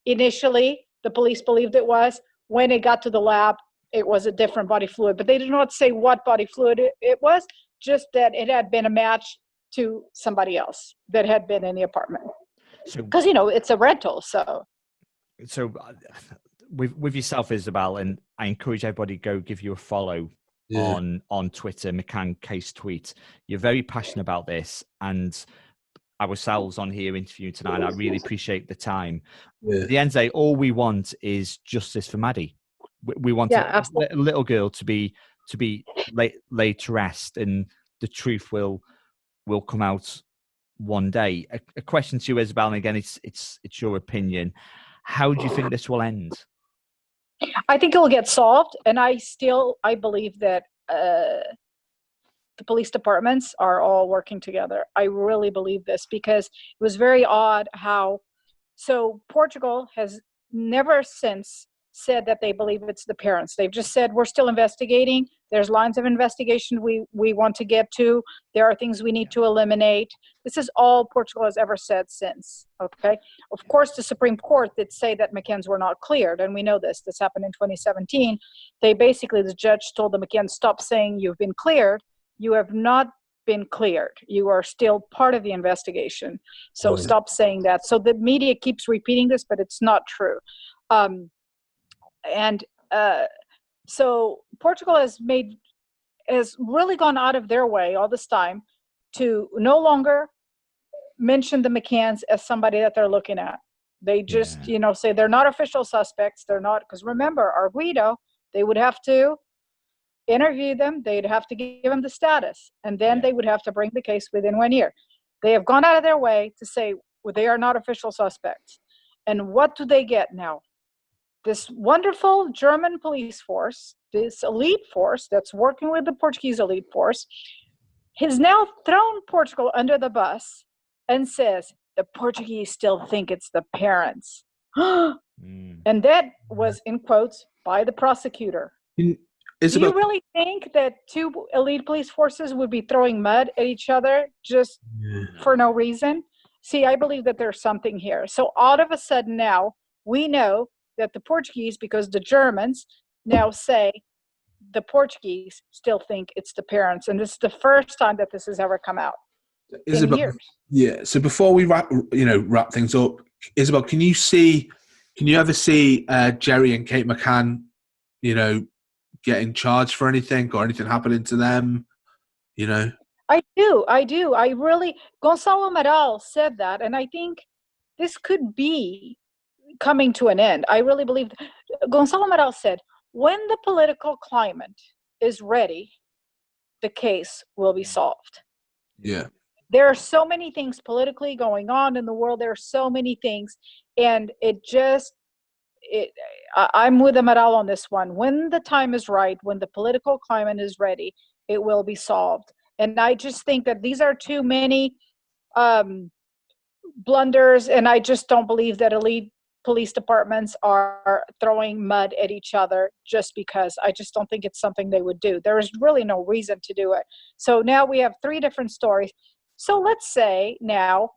B: Initially, the police believed it was. When it got to the lab, it was a different body fluid, but they did not say what body fluid it was, just that it had been a match to somebody else that had been in the apartment. Because, it's a rental, so.
D: So with yourself, Isabel, and I encourage everybody to go give you a follow on Twitter, McCannCaseTweet. You're very passionate about this, and ourselves on here interviewing tonight, I really appreciate the time. At the end of the day, all we want is justice for Maddie. We want a little girl to be laid to rest, and the truth will come out one day. A question to you, Isabel, and again, it's your opinion. How do you think this will end?
B: I think it will get solved, and I believe that the police departments are all working together. I really believe this, because it was very odd how. So Portugal has never since said that they believe it's the parents. They've just said, we're still investigating. There's lines of investigation we want to get to. There are things we need to eliminate. This is all Portugal has ever said since, okay? Of course, the Supreme Court did say that McCanns were not cleared, and we know this. This happened in 2017. They basically, the judge told the McCanns, stop saying you've been cleared. You have not been cleared. You are still part of the investigation. So stop saying that. So the media keeps repeating this, but it's not true. So Portugal has really gone out of their way all this time to no longer mention the McCanns as somebody that they're looking at. They just, say they're not official suspects. They're not, because remember, Arguido, they would have to interview them. They'd have to give them the status, and then they would have to bring the case within 1 year. They have gone out of their way to say they are not official suspects. And what do they get now? This wonderful German police force, this elite force that's working with the Portuguese elite force, has now thrown Portugal under the bus and says the Portuguese still think it's the parents. And that was in quotes by the prosecutor.
C: Isabel,
B: do you really think that two elite police forces would be throwing mud at each other just for no reason? See, I believe that there's something here. So all of a sudden now, we know that the Portuguese, because the Germans now say the Portuguese still think it's the parents. And this is the first time that this has ever come out in years.
C: Yeah. So before we wrap things up, Isabel, can you ever see Jerry and Kate McCann, getting charged for anything or anything happening to them?
B: I do. Gonçalo Amaral said that, and I think this could be coming to an end. I really believe Gonçalo Amaral said, when the political climate is ready, the case will be solved.
C: Yeah.
B: There are so many things politically going on in the world. There are so many things, and I'm with Amaral on this one. When the time is right, when the political climate is ready, it will be solved. And I just think that these are too many blunders, and I just don't believe that elite police departments are throwing mud at each other just because. I just don't think it's something they would do. There is really no reason to do it. So now we have three different stories. So let's say now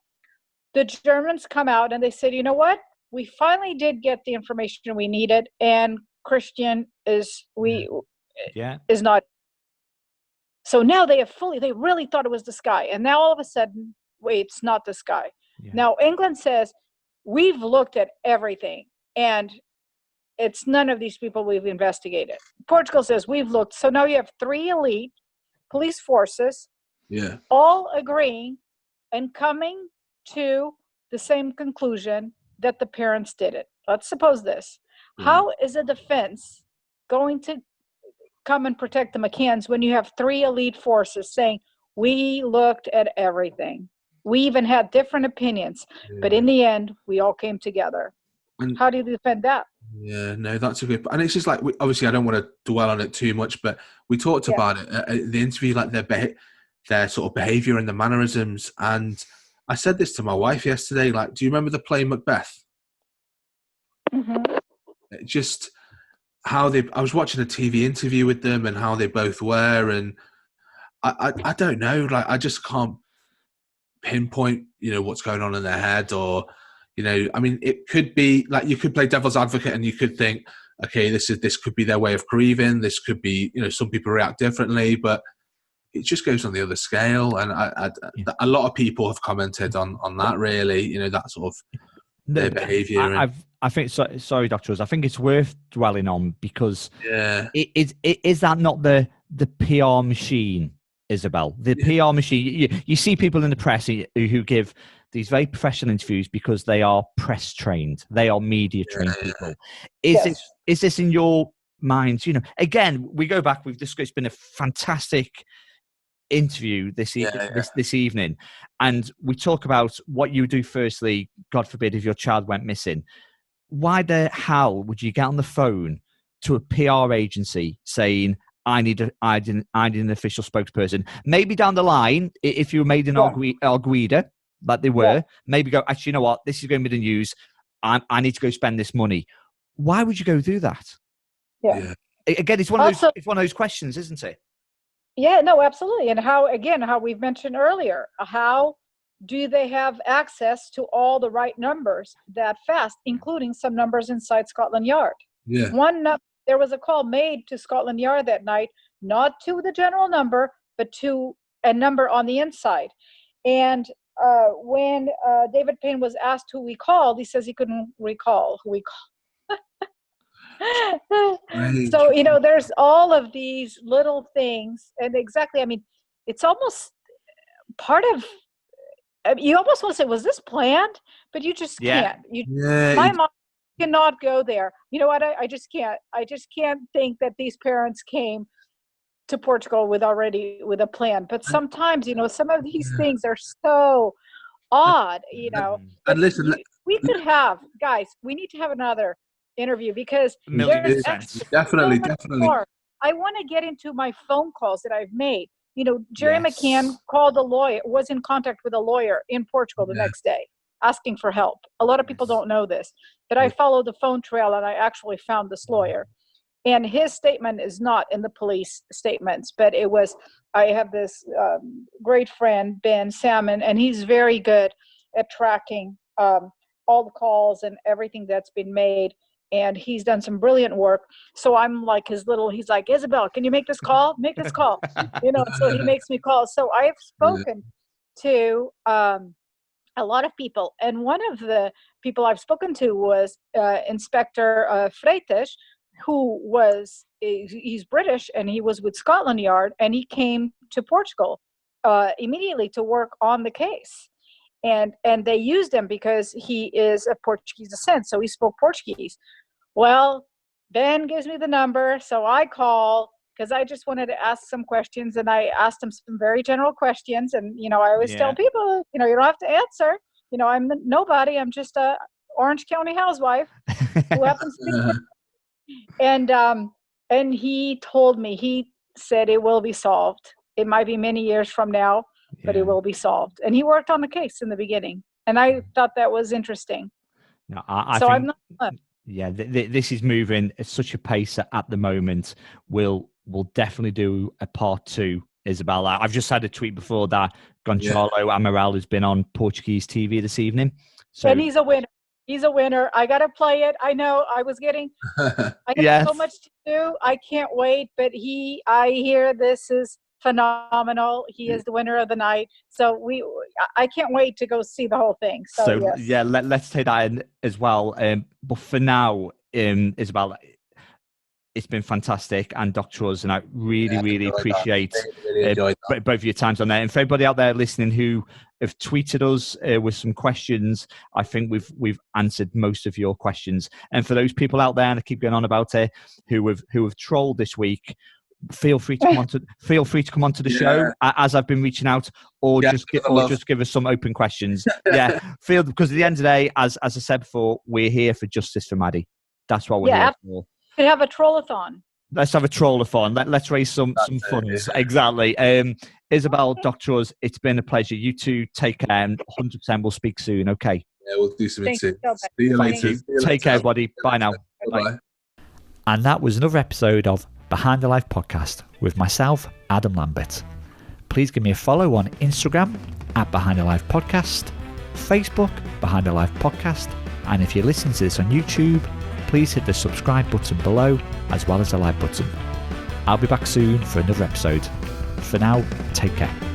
B: the Germans come out and they said, you know what? We finally did get the information we needed, and Chistian is not. So now they really thought it was this guy. And now all of a sudden, wait, it's not this guy. Yeah. Now England says, we've looked at everything and it's none of these people we've investigated. Portugal says, we've looked. So now you have three elite police forces, all agreeing and coming to the same conclusion that the parents did it. Let's suppose this. How is a defense going to come and protect the McCanns when you have three elite forces saying, we looked at everything. We even had different opinions, but in the end, we all came together. And how do you defend that?
C: Yeah, no, that's a good. And it's just like, obviously, I don't want to dwell on it too much, but we talked about it at the interview, like their sort of behavior and the mannerisms. And I said this to my wife yesterday, like, do you remember the play Macbeth?
B: Mm-hmm.
C: Just how I was watching a TV interview with them and how they both were. And I don't know, like, I just can't pinpoint, what's going on in their head, or, I mean, it could be like, you could play devil's advocate and you could think, okay, this could be their way of grieving. This could be, some people react differently, but it just goes on the other scale. And a lot of people have commented on that, really, that sort of their behavior.
D: I think, sorry, Dr. Oz, I think it's worth dwelling on because is that not the PR machine, Isabel? The PR machine, you see people in the press who give these very professional interviews because they are press trained, they are media trained people. Is this in your minds? Again, we go back, we've discussed, it's been a fantastic interview this evening, and we talk about what you do. Firstly, God forbid if your child went missing, why the hell would you get on the phone to a PR agency saying, I need an official spokesperson? Maybe down the line, if you were made an Arguida, like they were, maybe go, actually, you know what, this is going to be the news, I need to go spend this money. why would you go do that?
B: Yeah.
D: Again, it's one of those questions, isn't it?
B: Yeah, no, absolutely. And how we've mentioned earlier, how do they have access to all the right numbers that fast, including some numbers inside Scotland Yard?
C: Yeah.
B: There was a call made to Scotland Yard that night, not to the general number, but to a number on the inside. And when David Payne was asked who we called, he says he couldn't recall who we called. So, there's all of these little things. And exactly, I mean, it's almost part of, you almost want to say, was this planned? But you just can't. My mom cannot go there. You know what? I just can't. I just can't think that these parents came to Portugal with a plan. But sometimes, some of these things are so odd,
C: And listen,
B: we need to have another interview because
C: definitely.
B: More. I want to get into my phone calls that I've made. Jerry McCann called a lawyer, was in contact with a lawyer in Portugal the next day, asking for help. A lot of people don't know this, but I followed the phone trail and I actually found this lawyer. And his statement is not in the police statements, but it was, I have this great friend, Ben Salmon, and he's very good at tracking all the calls and everything that's been made. And he's done some brilliant work. So I'm like he's like, Isabelle, can you make this call? Make this call. So he makes me calls. So I have spoken to a lot of people. And one of the people I've spoken to was Inspector Freitas, who he's British and he was with Scotland Yard, and he came to Portugal immediately to work on the case. And they used him because he is of Portuguese descent, so he spoke Portuguese. Well, Ben gives me the number, so I call because I just wanted to ask some questions, and I asked him some very general questions. And I always tell people, you don't have to answer. I'm nobody. I'm just a Orange County housewife who happens to be. And he told me, he said it will be solved. It might be many years from now, but it will be solved. And he worked on the case in the beginning, and I thought that was interesting.
D: No, I think, I'm not. Yeah, this is moving at such a pace at the moment. We'll definitely do a part 2, Isabelle. I've just had a tweet before that Gonçalo Amaral has been on Portuguese TV this evening. So,
B: and he's a winner. He's a winner. I got to play it. I know I got so much to do. I can't wait. But I hear this is phenomenal. He is the winner of the night. So I can't wait to go see the whole thing. So yes.
D: Let's take that in as well. But for now, Isabelle, it's been fantastic. And Dr. Oz, and I really appreciate both of your times on there. And for everybody out there listening who have tweeted us with some questions, I think we've answered most of your questions. And for those people out there, and I keep going on about it, who have trolled this week, feel free to come onto the show as I've been reaching out, or just give us some open questions. Because at the end of the day, as I said before, we're here for justice for Maddie. That's what we're here for.
B: We have a trollathon.
D: Let's have a trollathon. Let's raise some funds. Exactly. Isabelle, Dr. Oz, it's been a pleasure. You two take care, and 100% we'll speak soon. Okay.
C: Yeah, we'll do something soon.
B: See you later.
D: Take care, buddy. Bye now.
C: Bye.
A: And that was another episode of Behind the Live podcast with myself, Adam Lambert. Please give me a follow on Instagram at Behind the Live podcast, Facebook Behind the Live podcast, and if you're listening to this on YouTube, please hit the subscribe button below as well as the like button. I'll be back soon for another episode. For now, take care.